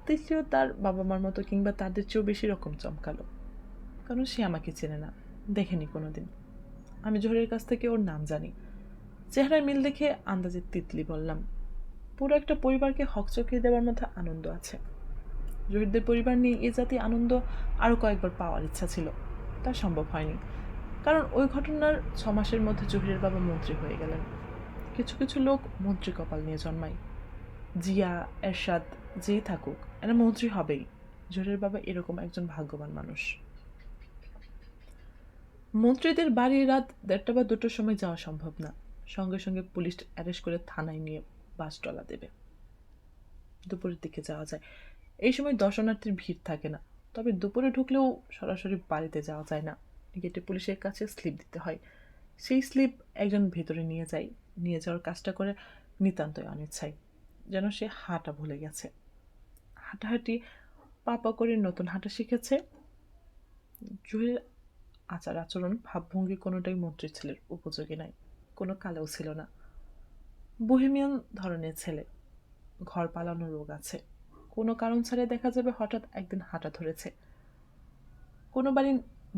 তিতলিও তার বাবা মার মতো কিংবা তাদের চেয়েও বেশি রকম চমকালো, কারণ সে আমাকে চেনে না, দেখেনি কোনোদিন। আমি জহিরের কাছ থেকে ওর নাম জানি। চেহারায় মিল দেখে আন্দাজে তিতলি বললাম, পুরো একটা পরিবারকে হকচকিয়ে দেওয়ার মধ্যে আনন্দ আছে। জহিরদের পরিবার নিয়ে এ জাতীয় আনন্দ আরও কয়েকবার পাওয়ার ইচ্ছা ছিল, তা সম্ভব হয়নি, কারণ ওই ঘটনার 6 মাসের মধ্যে জহিরের বাবা মন্ত্রী হয়ে গেলেন। কিছু কিছু লোক মন্ত্রী কপাল নিয়ে জন্মায়। জিয়া, এরশাদ, যেই থাকুক এরা মন্ত্রী হবেই। জহিরের বাবা এরকম একজন ভাগ্যবান মানুষ। মন্ত্রীদের বাড়ি রাত 1:30 বা 2টোর সময় যাওয়া সম্ভব না। সঙ্গে সঙ্গে পুলিশ অ্যারেস্ট করে থানায় নিয়ে বাসটলা দেবে। দুপুরের দিকে যাওয়া যায়। এই সময় দর্শনার্থীর ভিড় থাকে না। তবে দুপুরে ঢুকলেও সরাসরি বাড়িতে যাওয়া যায় না। গেটে পুলিশের কাছে স্লিপ দিতে হয়। সেই স্লিপ একজন ভেতরে নিয়ে যাওয়ার কাজটা করে নিতান্তই অনিচ্ছায়, যেন সে হাঁটা ভুলে গেছে। হাঁটাহাঁটি পা করে নতুন হাঁটা শিখেছে। জহির আচার আচরণ ভাবভঙ্গি কোনোটাই মন্ত্রীর ছেলের উপযোগী নাই, কোনো কালেও ছিল না। বহেমিয়ান ধরনের ছেলে, ঘর পালানো রোগ আছে। কোনো কারণ ছাড়াই দেখা যাবে হঠাৎ একদিন হাঁটা ধরেছে। কোনো বাড়ি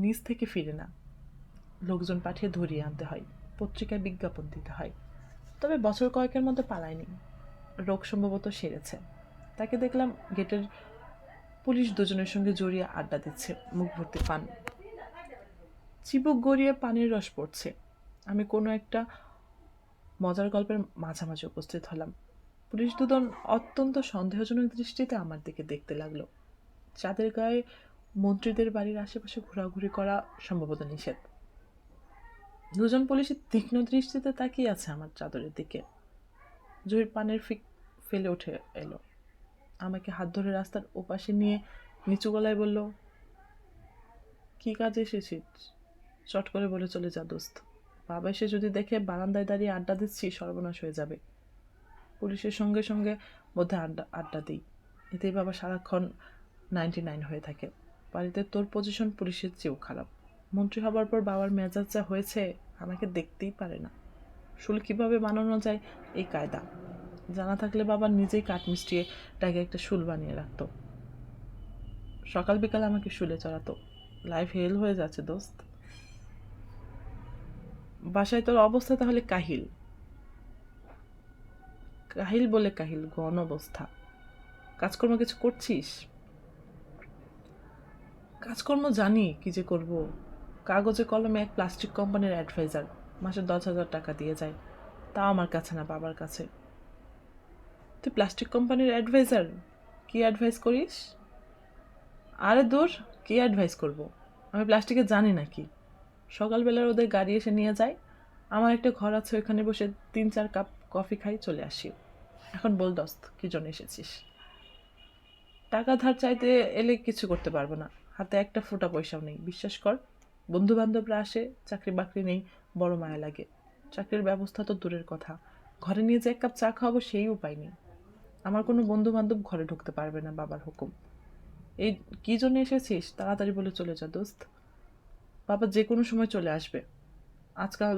নিজ থেকে ফিরে না, লোকজন পাঠিয়ে ধরিয়ে আনতে হয়, পত্রিকায় বিজ্ঞাপন দিতে হয়। তবে বছর কয়েকের মধ্যে পালায়নি, রোগ সম্ভবত সেরেছে। তাকে দেখলাম গেটের পুলিশ দুজনের সঙ্গে জড়িয়ে আড্ডা দিচ্ছে, মুখ ভর্তি পান, চিবুক গড়িয়ে পানির রস পড়ছে। আমি কোনো একটা মজার গল্পের মাঝামাঝি উপস্থিত হলাম। পুলিশ দুজন অত্যন্ত সন্দেহজনক দৃষ্টিতে আমার দিকে দেখতে লাগলো। চাঁদের গায়ে মন্ত্রীদের বাড়ির আশেপাশে ঘোরাঘুরি করা সম্ভবত নিষেধ। দুজন পুলিশের তীক্ষ্ণ দৃষ্টিতে তাকিয়ে আছে আমার চাদরের দিকে। জহির পানের ফেলে উঠে এলো, আমাকে হাত ধরে রাস্তার ওপাশে নিয়ে নিচু গলায় বলল, কি কাজে এসেছিস? চট করে বলে চলে যা দোস্ত। বাবা এসে যদি দেখে বারান্দায় দাঁড়িয়ে আড্ডা দিচ্ছি, সর্বনাশ হয়ে যাবে। পুলিশের সঙ্গে সঙ্গে মধ্যে আড্ডা দিই, এতেই বাবা সারাক্ষণ 99 হয়ে থাকে। বাড়িতে তোর পজিশন পুলিশের চেয়েও খারাপ। মন্ত্রী হবার পর বাবার মেজাজ যা হয়েছে, আমাকে দেখতেই পারে না। শুল কীভাবে বানানো যায় এই কায়দা জানা থাকলে বাবা নিজেই কাঠ মিষ্টিয়ে টাকে একটা শুল বানিয়ে রাখতো। সকাল বিকাল আমাকে শুলে চড়াতো। লাইফ হেল হয়ে যাচ্ছে দোস্ত। বাসায় তোর অবস্থা তাহলে কাহিল। কাহিল বলে কাহিল, গণ অবস্থা। কাজকর্ম কিছু করছিস? কাজকর্ম জানি কি যে করব। কাগজে কলমে এক প্লাস্টিক কোম্পানির অ্যাডভাইজার, মাসে 10,000 টাকা দিয়ে যায়। তাও আমার কাছে না, বাবার কাছে। তুই প্লাস্টিক কোম্পানির অ্যাডভাইজার? কি অ্যাডভাইস করিস? আরে দূর, কি অ্যাডভাইস করব? আমি প্লাস্টিকে জানি নাকি। সকালবেলার ওদের গাড়ি এসে নিয়ে যায়। আমার একটা ঘর আছে, ওইখানে বসে 3-4 কাপ কফি খাই, চলে আসি। এখন বল দোস্ত, কি জন্য এসেছিস? টাকা ধার চাইতে এলে কিছু করতে পারবো না। হাতে একটা ফোঁটা পয়সাও নেই, বিশ্বাস কর। বন্ধু বান্ধবরা আসে, চাকরি বাকরি নেই, বড় মায়া লাগে। চাকরির ব্যবস্থা তো দূরের কথা, ঘরে নিয়ে যে এক কাপ চা খাওয়াবো সেই উপায় নেই। আমার কোনো বন্ধু বান্ধব ঘরে ঢুকতে পারবে না, বাবার হুকুম। এই কি জন্য এসেছিস তাড়াতাড়ি বলে চলে যা দোস্ত। বাবা যে কোনো সময় চলে আসবে। আজকাল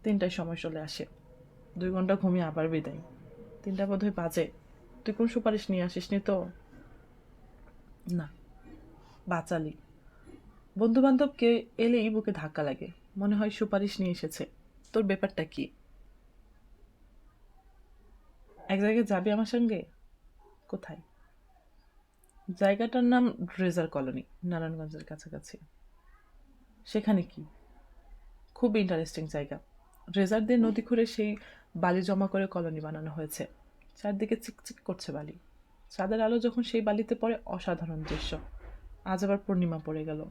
3টায় সময় চলে আসে। 2 ঘন্টা ঘুমিয়ে আবার বিদায়। 3টা বোধহয় বাজে। তুই কোন সুপারিশ নিয়ে আসিস নি তো? না, বাচালি। বন্ধু বান্ধবকে এলেই বুকে ধাক্কা লাগে, মনে হয় সুপারিশ নিয়ে এসেছে। তোর ব্যাপারটা কি? এক জায়গায় যাবি আমার সঙ্গে? কোথায়? জায়গাটার নাম ড্রেজার কলোনি, নারায়ণগঞ্জের কাছাকাছি। সেখানে কি? খুব ইন্টারেস্টিং জায়গা। ড্রেজার দিয়ে নদী খুঁড়ে সেই বালি জমা করে কলোনি বানানো হয়েছে। চারদিকে চিকচিক করছে বালি। চাঁদের আলো যখন সেই বালিতে পড়ে, অসাধারণ দৃশ্য। আজ আবার পূর্ণিমা পড়ে গেল।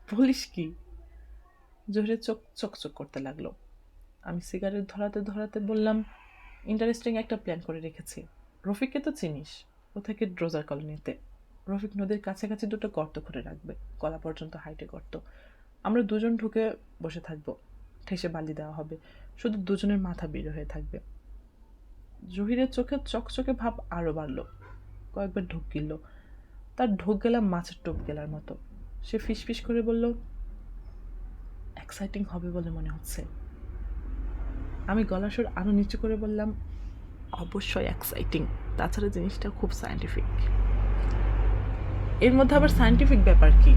বলিস কি? জহিরের চোখ চকচক করতে লাগলো। আমি সিগারেট ধরাতে ধরাতে বললাম, ইন্টারেস্টিং একটা প্ল্যান করে রেখেছি। রফিককে তো চিনিস, ও থেকে ড্রেজার কলোনিতে। রফিক নদীর কাছাকাছি 2টো গর্ত করে রাখবে, গলা পর্যন্ত হাইটে গর্ত। আমরা দুজন ঢুকে বসে থাকবো, ঠেসে বালি দেওয়া হবে, শুধু দুজনের মাথা বের হয়ে থাকবে। জহিরের চোখে চকচকে ভাব আরও বাড়ল। কয়েকবার ঢোক গিলল। তার ঢোক গেলাম মাছের টোপ গেলার মতো। সে ফিসফিস করে বলল, এক্সাইটিং হবে বলে মনে হচ্ছে। আমি গলা সুর আরও নিচু করে বললাম, অবশ্যই এক্সাইটিং, তাছাড়া জিনিসটা খুব সায়েন্টিফিক। এর মধ্যে আবার সায়েন্টিফিক ব্যাপার কি?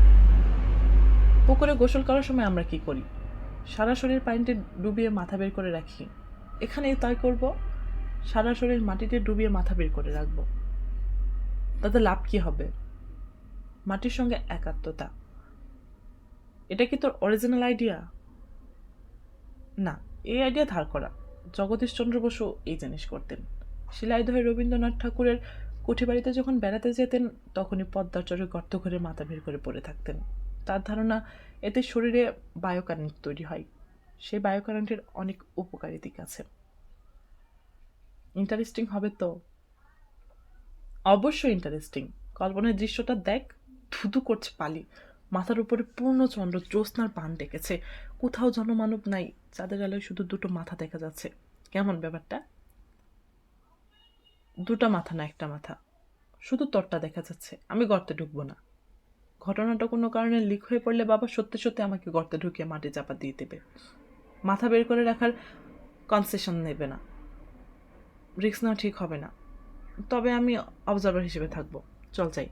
পুকুরে গোসল করার সময় আমরা কি করি? সারা শরীর পানিতে ডুবিয়ে মাথা বের করে রাখি। এখানেই তাই করব, সারা শরীর মাটিতে ডুবিয়ে মাথা বের করে রাখবো। তাতে লাভ কি হবে? মাটির সঙ্গে একাত্মতা। এটা কি তোর অরিজিনাল আইডিয়া? না, এই আইডিয়া ধার করা। জগদীশচন্দ্র বসু এই জিনিস করতেন। শিলাইদহে রবীন্দ্রনাথ ঠাকুরের কুঠিবাড়িতে যখন বেড়াতে যেতেন, তখনই পদ্মার চরে গর্ত করে মাথা বের করে পড়ে থাকতেন। তার ধারণা, এতে শরীরে বায়োকারেন্ট তৈরি হয়। সেই বায়োকারেন্টের অনেক উপকারী দিক আছে। ইন্টারেস্টিং হবে তো? অবশ্যই ইন্টারেস্টিং। কল্পনার দৃশ্যটা দেখ, ধুধু করছে পালি, মাথার উপরে পূর্ণচন্দ্র, জ্যোৎস্নার বান ডেকেছে, কোথাও জনমানব নাই, চাঁদের আলোয় শুধু 2টো মাথা দেখা যাচ্ছে। কেমন ব্যাপারটা? 2টা মাথা না, একটা মাথা, শুধু তরটা দেখা যাচ্ছে। আমি গর্তে ঢুকবো না। ঘটনাটা কোনো কারণে লিক হয়ে পড়লে বাবা সত্যি সত্যি আমাকে গর্তে ঢুকিয়ে মাটি চাপা দিয়ে দেবে। মাথা বের করে রাখার কনসেশন নেবে না, রিস্ক নেওয়া ঠিক হবে না। তবে আমি অবজারভার হিসেবে থাকবো। চল যাই।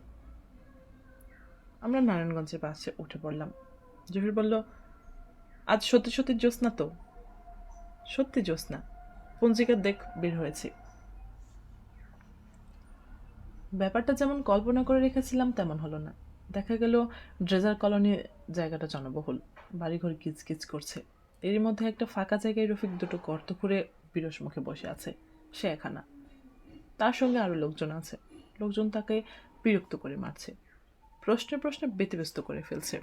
আমরা নারায়ণগঞ্জের বাসে উঠে পড়লাম। জহির বলল, আজ সত্যি সত্যি জ্যোৎস্না তো? সত্যি জ্যোৎস্না, পঞ্জিকা দেখ বের হয়েছে। ব্যাপারটা যেমন কল্পনা করে রেখেছিলাম তেমন হলো না। দেখা গেল ড্রেজার কলোনি জায়গাটা জনবহুল, বাড়িঘর কিচকিচ করছে। এরই মধ্যে একটা ফাঁকা জায়গায় রফিক 2টো গর্ত করে বিরস মুখে বসে আছে। সে একানা, তার সঙ্গে আরও লোকজন আছে। লোকজন তাকে বিরক্ত করে মারছে, প্রশ্নে প্রশ্নে ব্যতিব্যস্ত করে ফেলছে।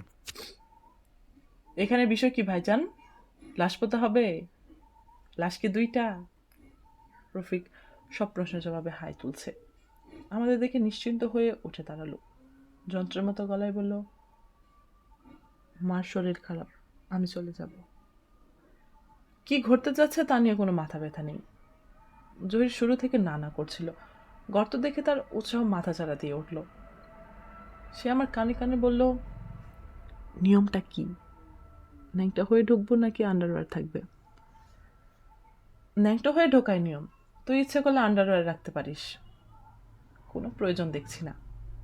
এখানে বিষয় কি ভাইজান? লাশ পোতা হবে? লাশ কি 2টা? রফিক সব প্রশ্নের জবাবে হাই তুলছে। আমাদের দেখে নিশ্চিন্ত হয়ে উঠে দাঁড়ালো। যন্ত্রের মতো গলায় বলল, মার শরীর খারাপ, আমি চলে যাব। কি ঘটতে যাচ্ছে তা নিয়ে কোনো মাথা ব্যথা নেই। জহির শুরু থেকে না না করছিল। গর্ত দেখে তার উৎসাহ মাথা চাড়া দিয়ে উঠল। সে আমার কানে কানে বলল, নিয়মটা কি? ন্যাংটা হয়ে ঢুকবো নাকি আন্ডারওয়্যার থাকবে? ন্যাংটা হয়ে ঢোকায় নিয়ম, তুই ইচ্ছে করলে আন্ডারওয়্যার রাখতে পারিস। কোনো প্রয়োজন দেখছি না,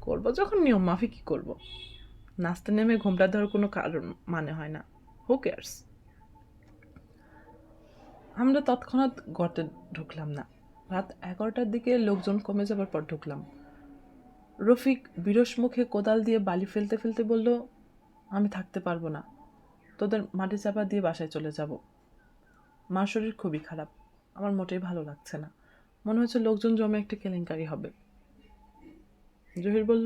করবো যখন নিয়ম মাফিক কি করব। নাচতে নেমে ঘোমটা দেওয়ার কোনো কারণ মানে হয় না। Who cares? আমরা তৎক্ষণাৎ গর্তে ঢুকলাম না। রাত 11টার দিকে লোকজন কমে যাবার পর ঢুকলাম। রফিক বিরস মুখে কোদাল দিয়ে বালি ফেলতে ফেলতে বলল, আমি থাকতে পারবো না, তোদের মাটি চাপা দিয়ে বাসায় চলে যাব। মার শরীর খুবই খারাপ, আমার মোটেই ভালো লাগছে না, মনে হচ্ছে লোকজন জমে একটা কেলেঙ্কারি হবে। জহির বলল,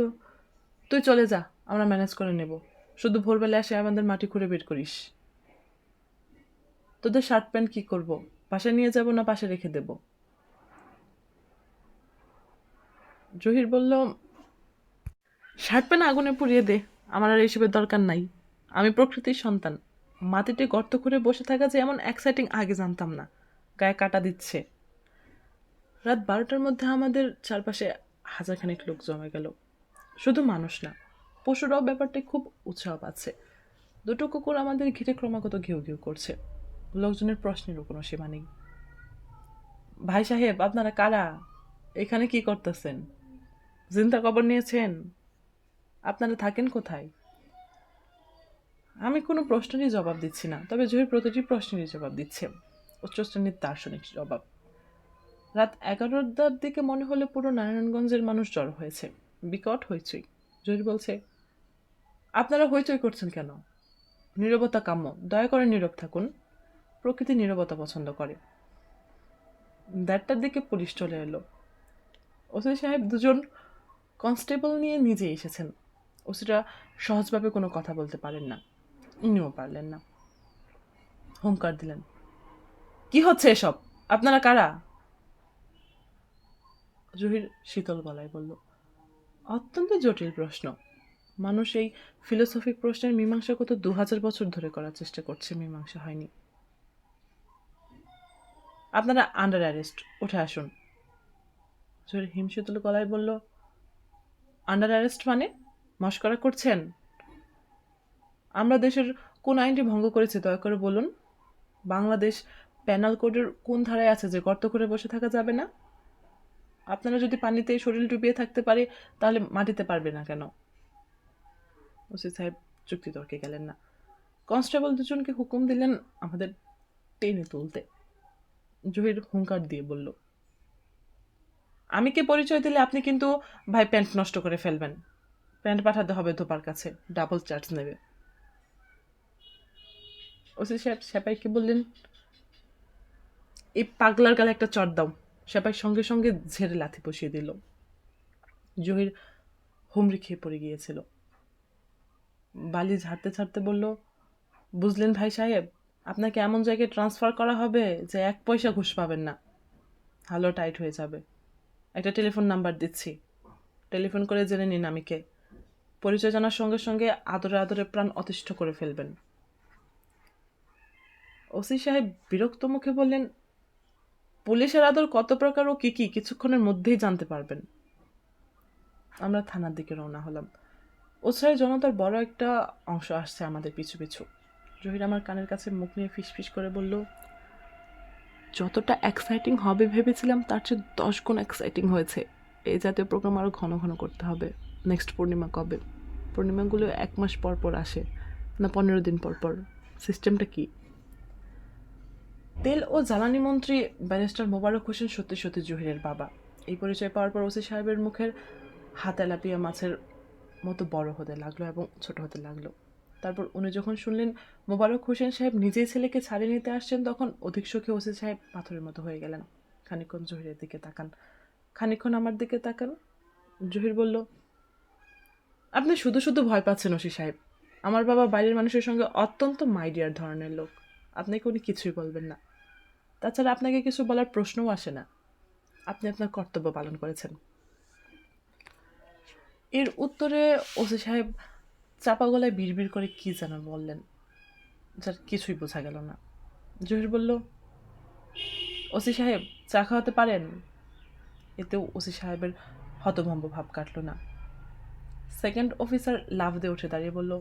তুই চলে যা, আমরা ম্যানেজ করে নেব, শুধু ভোরবেলা এসে আমাদের মাটি খুঁড়ে বের করিস। তোদের শার্ট প্যান্ট কি করব? বাসায় নিয়ে যাব না পাশে রেখে দেব? জহির বলল, শার্ট প্যান্ট আগুনে পুড়িয়ে দে, আমার আর এইসবের দরকার নাই। আমি প্রকৃতির সন্তান, মাটিতে গর্ত করে বসে থাকা যে এমন এক্সাইটিং আগে জানতাম না। গায়ে কাটা দিচ্ছে। রাত 12টার মধ্যে আমাদের চারপাশে হাজারখানেক লোক জমে গেল। শুধু মানুষ না, পশুরাও ব্যাপারটা খুব উৎসাহ পাচ্ছে। দুটো কুকুর আমাদের ঘিরে ক্রমাগত ঘেউ ঘেউ করছে। লোকজনের প্রশ্নেরও কোনো সীমা নেই। ভাই সাহেব, আপনারা কারা? এখানে কি করতেছেন? জিন্দা কবর নিয়েছেন? আপনারা থাকেন কোথায়? আমি কোনো প্রশ্নেরই জবাব দিচ্ছি না, তবে জহির প্রতিটি প্রশ্নেরই জবাব দিচ্ছে। উচ্চ শ্রেণীর দার্শনিক জবাব। রাত 11টার দিকে মনে হলো পুরো নারায়ণগঞ্জের মানুষ জড়ো হয়েছে। বিকট হইচই। জহির বলছে, আপনারা হইচই করছেন কেন? নীরবতা কাম্য, দয়া করে নীরব থাকুন। প্রকৃতি নীরবতা পছন্দ করে। 1:30টার দিকে পুলিশ চলে এলো। ওসি সাহেব দুজন কনস্টেবল নিয়ে নিজে এসেছেন। ওসিরা সহজভাবে কোনো কথা বলতে পারেন না, ইনিও পারলেন না। হুঙ্কার দিলেন, কি হচ্ছে এসব? আপনারা কারা? জহির শীতল গলায় বলল, অত্যন্ত জটিল প্রশ্ন। মানুষ এই ফিলোসফিক প্রশ্নের মীমাংসা কত 2000 বছর ধরে করার চেষ্টা করছে, মীমাংসা হয়নি। আপনারা আন্ডার অ্যারেস্ট, উঠে আসুন। জহির হিমশীতল গলায় বলল, আন্ডার অ্যারেস্ট মানে? মস্করা করছেন? আমরা দেশের কোন আইনটি ভঙ্গ করেছি দয়া করে বলুন। বাংলাদেশ প্যানাল কোডের কোন ধারায় আছে যে গর্ত করে বসে থাকা যাবে না? আপনারা যদি পানিতে শরীর ডুবিয়ে থাকতে পারে, তাহলে মাটিতে পারবে না কেন? ওসি সাহেব যুক্তি তর্কে গেলেন না। কনস্টেবল দুজনকে হুকুম দিলেন আমাদের টেনে তুলতে। জহির হুঙ্কার দিয়ে বলল, আমি কে পরিচয় দিলে আপনি কিন্তু ভাই প্যান্ট নষ্ট করে ফেলবেন। প্যান্ট পাঠাতে হবে ধোপার কাছে, ডাবল চার্জ নেবে। ওসি সাহেব সেপাইকে বললেন, এই পাগলার গালে একটা চট দাও। সেপাই সঙ্গে সঙ্গে ঝেড়ে লাথি বসিয়ে দিল। জহির হুমড়ি খেয়ে পড়ে গিয়েছিল। বালি ঝাড়তে ঝাড়তে বলল, বুঝলেন ভাই সাহেব, আপনাকে এমন জায়গায় ট্রান্সফার করা হবে যে 1 পয়সা ঘুষ পাবেন না। হালো টাইট হয়ে যাবে। একটা টেলিফোন নাম্বার দিচ্ছি, টেলিফোন করে জেনে নিন আমি কে। পরিচয় জানার সঙ্গে সঙ্গে আদরে আদরে প্রাণ অতিষ্ঠ করে ফেলবেন। ওসি সাহেব বিরক্ত মুখে বললেন, পুলিশের আদর কত প্রকার ও কি কি কিছুক্ষণের মধ্যেই জানতে পারবেন। আমরা থানার দিকে রওনা হলাম। উৎসাহের জনতার বড় একটা অংশ আসছে আমাদের পিছু পিছু। জহির আমার কানের কাছে মুখ নিয়ে ফিসফিস করে বলল, যতটা এক্সাইটিং হবে ভেবেছিলাম তার চেয়ে 10 গুণ এক্সাইটিং হয়েছে। এই জাতীয় প্রোগ্রাম আরও ঘন ঘন করতে হবে। নেক্সট পূর্ণিমা কবে? পূর্ণিমাগুলো 1 মাস পর পর আসে না 15 দিন পর পর? সিস্টেমটা কি? তেল ও জ্বালানি মন্ত্রী ব্যারিস্টার মোবারক হোসেন সত্যি সত্যি জহিরের বাবা। এই পরিচয় পাওয়ার পর ওসি সাহেবের মুখের হাত তেলাপিয়া মাছের মতো বড় হতে লাগলো এবং ছোট হতে লাগলো। তারপর উনি যখন শুনলেন মোবারক হোসেন সাহেব নিজেই ছেলেকে ছাড়িয়ে নিতে আসছেন, তখন অধিক শোকে ওসি সাহেব পাথরের মতো হয়ে গেলেন। খানিকক্ষণ জহিরের দিকে তাকান, খানিকক্ষণ আমার দিকে তাকান। জহির বলল, আপনি শুধু শুধু ভয় পাচ্ছেন ওসি সাহেব। আমার বাবা বাইরের মানুষের সঙ্গে অত্যন্ত মাইডিয়ার ধরনের লোক, আপনাকে উনি কিছুই বলবেন না। তাছাড়া আপনাকে কিছু বলার প্রশ্নও আসে না। আপনি আপনার কর্তব্য পালন করেছেন। এর উত্তরে ওসি সাহেব চাপা গলায় বিড়বিড় করে কি যেন বললেন, যার কিছুই বোঝা গেল না। জহির বলল, ওসি সাহেব চা খাওয়াতে পারেন? এতেও ওসি সাহেবের হতভম্ব ভাব কাটল না। সেকেন্ড অফিসার লাফ দিয়ে উঠে দাঁড়িয়ে বলল,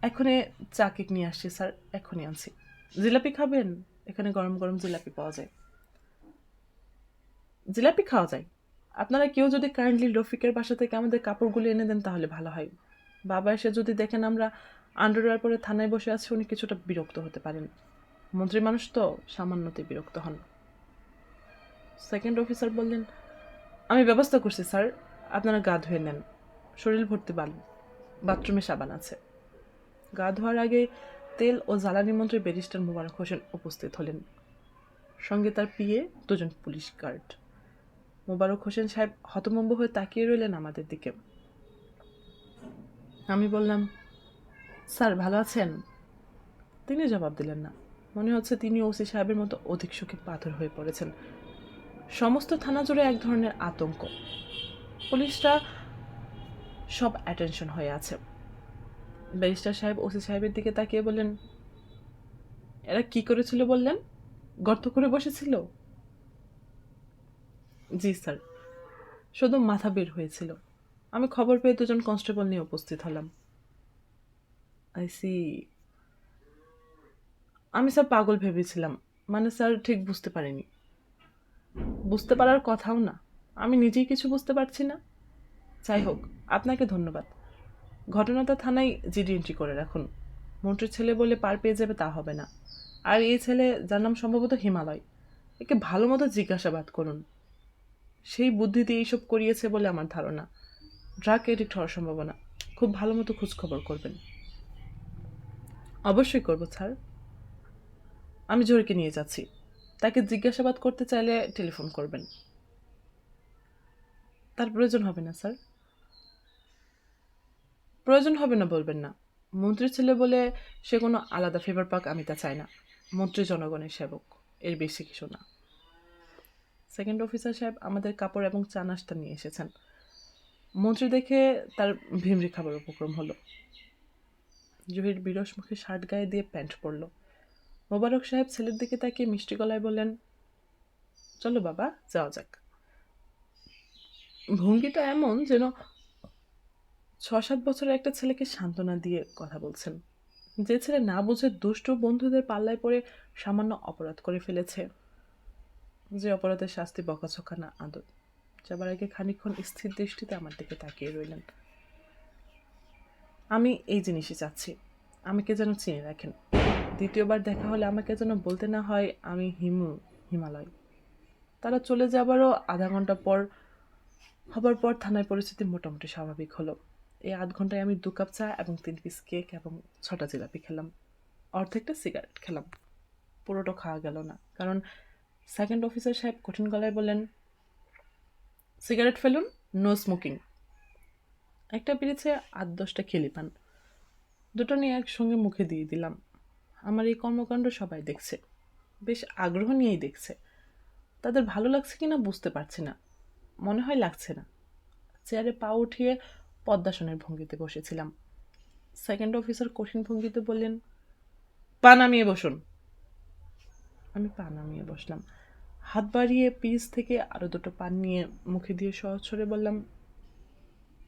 এখনই চা কেক নিয়ে আসছি স্যার, এখনই আনছি। জিলাপি খাবেন? এখানে গরম গরম জিলাপি পাওয়া যায়। জিলাপি খাওয়া যায়? আপনারা কেউ যদি কাইন্ডলি রফিকের বাসা থেকে আমাদের কাপড়গুলো এনে দেন তাহলে ভালো হয়। বাবা এসে যদি দেখেন আমরা আন্ডারওয়্যার পরে থানায় বসে আছি, উনি কিছুটা বিরক্ত হতে পারেন। মন্ত্রী মানুষ তো সামান্যতে বিরক্ত হন। সেকেন্ড অফিসার বললেন, আমি ব্যবস্থা করছি স্যার, আপনারা গা ধুয়ে নেন, শরীর ভর্তি বালু, বাথরুমে সাবান আছে। গা ধোয়ার আগে তেল ও জ্বালানি মন্ত্রী ব্যারিস্টার মোবারক হোসেন উপস্থিত হলেন, সঙ্গে তার পিএ, দুজন পুলিশ গার্ড। মোবারক হোসেন সাহেব হতভম্ব হয়ে তাকিয়ে রইলেন আমাদের দিকে। আমি বললাম, স্যার ভালো আছেন? তিনি জবাব দিলেন না। মনে হচ্ছে তিনি ওসি সাহেবের মতো অধিক সুখে পাথর হয়ে পড়েছেন। সমস্ত থানা জুড়ে এক ধরনের আতঙ্ক। পুলিশরা সব অ্যাটেনশন হয়ে আছে। ব্যারিস্টার সাহেব ওসি সাহেবের দিকে তাকিয়ে বললেন, এরা কি করেছিল বললেন? গর্ত করে বসেছিল? জি স্যার, শুধু মাথা বের হয়েছিল। আমি খবর পেয়ে দুজন কনস্টেবল নিয়ে উপস্থিত হলাম। I see. আমি স্যার পাগল ভেবেছিলাম, মানে স্যার ঠিক বুঝতে পারিনি। বুঝতে পারার কথাও না, আমি নিজেই কিছু বুঝতে পারছি না। যাই হোক, আপনাকে ধন্যবাদ। ঘটনাটা থানায় জিডি এন্ট্রি করে রাখুন। মন্ত্রীর ছেলে বলে পার পেয়ে যাবে তা হবে না। আর এই ছেলে, যার নাম সম্ভবত হিমালয়, একে ভালো মতো জিজ্ঞাসাবাদ করুন। সেই বুদ্ধি দিয়ে এইসব করিয়েছে বলে আমার ধারণা। ড্রাগ এডিক্ট হওয়ার সম্ভাবনা। খুব ভালো মতো খোঁজখবর করবেন। অবশ্যই করব স্যার। আমি জোরকে নিয়ে যাচ্ছি। তাকে জিজ্ঞাসাবাদ করতে চাইলে টেলিফোন করবেন। তার প্রয়োজন হবে না স্যার। প্রয়োজন হবে না বলবেন না। মন্ত্রীর ছেলে বলে সে কোনো আলাদা ফেভার পাক, আমি তা চাই না। মন্ত্রী জনগণের সেবক, এর বেশি কিছু না। সেকেন্ড অফিসার সাহেব আমাদের কাপড় এবং চা নাস্তা নিয়ে এসেছেন। মন্ত্রী দেখে তার ভিমরি খাবার উপক্রম হলো। জহির বিরস মুখে শার্ট গায়ে দিয়ে প্যান্ট পরল। মোবারক সাহেব ছেলের দিকে তাকিয়ে মিষ্টি গলায় বললেন, চলো বাবা, যাওয়া যাক। ভঙ্গিটা এমন যেন 6-7 বছরের একটা ছেলেকে সান্ত্বনা দিয়ে কথা বলছেন। যে ছেলে না বুঝে দুষ্ট বন্ধুদের পাল্লায় পড়ে সামান্য অপরাধ করে ফেলেছে, যে অপরাধের শাস্তি বকাঝকা না আদর। যাবার আগে খানিকক্ষণ স্থির দৃষ্টিতে আমার দিকে তাকিয়ে রইলেন। আমি এই জিনিসই চাচ্ছি, আমাকে যেন চিনে রাখেন। দ্বিতীয়বার দেখা হলে আমাকে যেন বলতে না হয় আমি হিমালয়। তারা চলে যাবারও আধা ঘন্টা পর হবার পর থানায় পরিস্থিতি মোটামুটি স্বাভাবিক হলো। এই আধ ঘন্টায় আমি 2 কাপ চা এবং 3 পিস কেক এবং 6টা জিলাপি খেলাম। অর্ধেকটা সিগারেট খেলাম। পুরোটা খাওয়া গেল না, কারণ সেকেন্ড অফিসার সাহেব কঠিন গলায় বললেন, সিগারেট ফেলুন, নো স্মোকিং। একটা বেরিয়েছে 8-10টা খেলি পান। দুটো নিয়ে একসঙ্গে মুখে দিয়ে দিলাম। আমার এই কর্মকাণ্ড সবাই দেখছে, বেশ আগ্রহ নিয়েই দেখছে। তাদের ভালো লাগছে কিনা বুঝতে পারছি না, মনে হয় লাগছে না। চেয়ারে পা উঠিয়ে পদ্মাসনের ভঙ্গিতে বসেছিলাম। সেকেন্ড অফিসার কঠিন ভঙ্গিতে বললেন, পা নামিয়ে বসুন। আমি পা নামিয়ে বসলাম। হাত বাড়িয়ে পিস থেকে আরো 2টো পান নিয়ে মুখে দিয়ে সহজ স্বরে বললাম,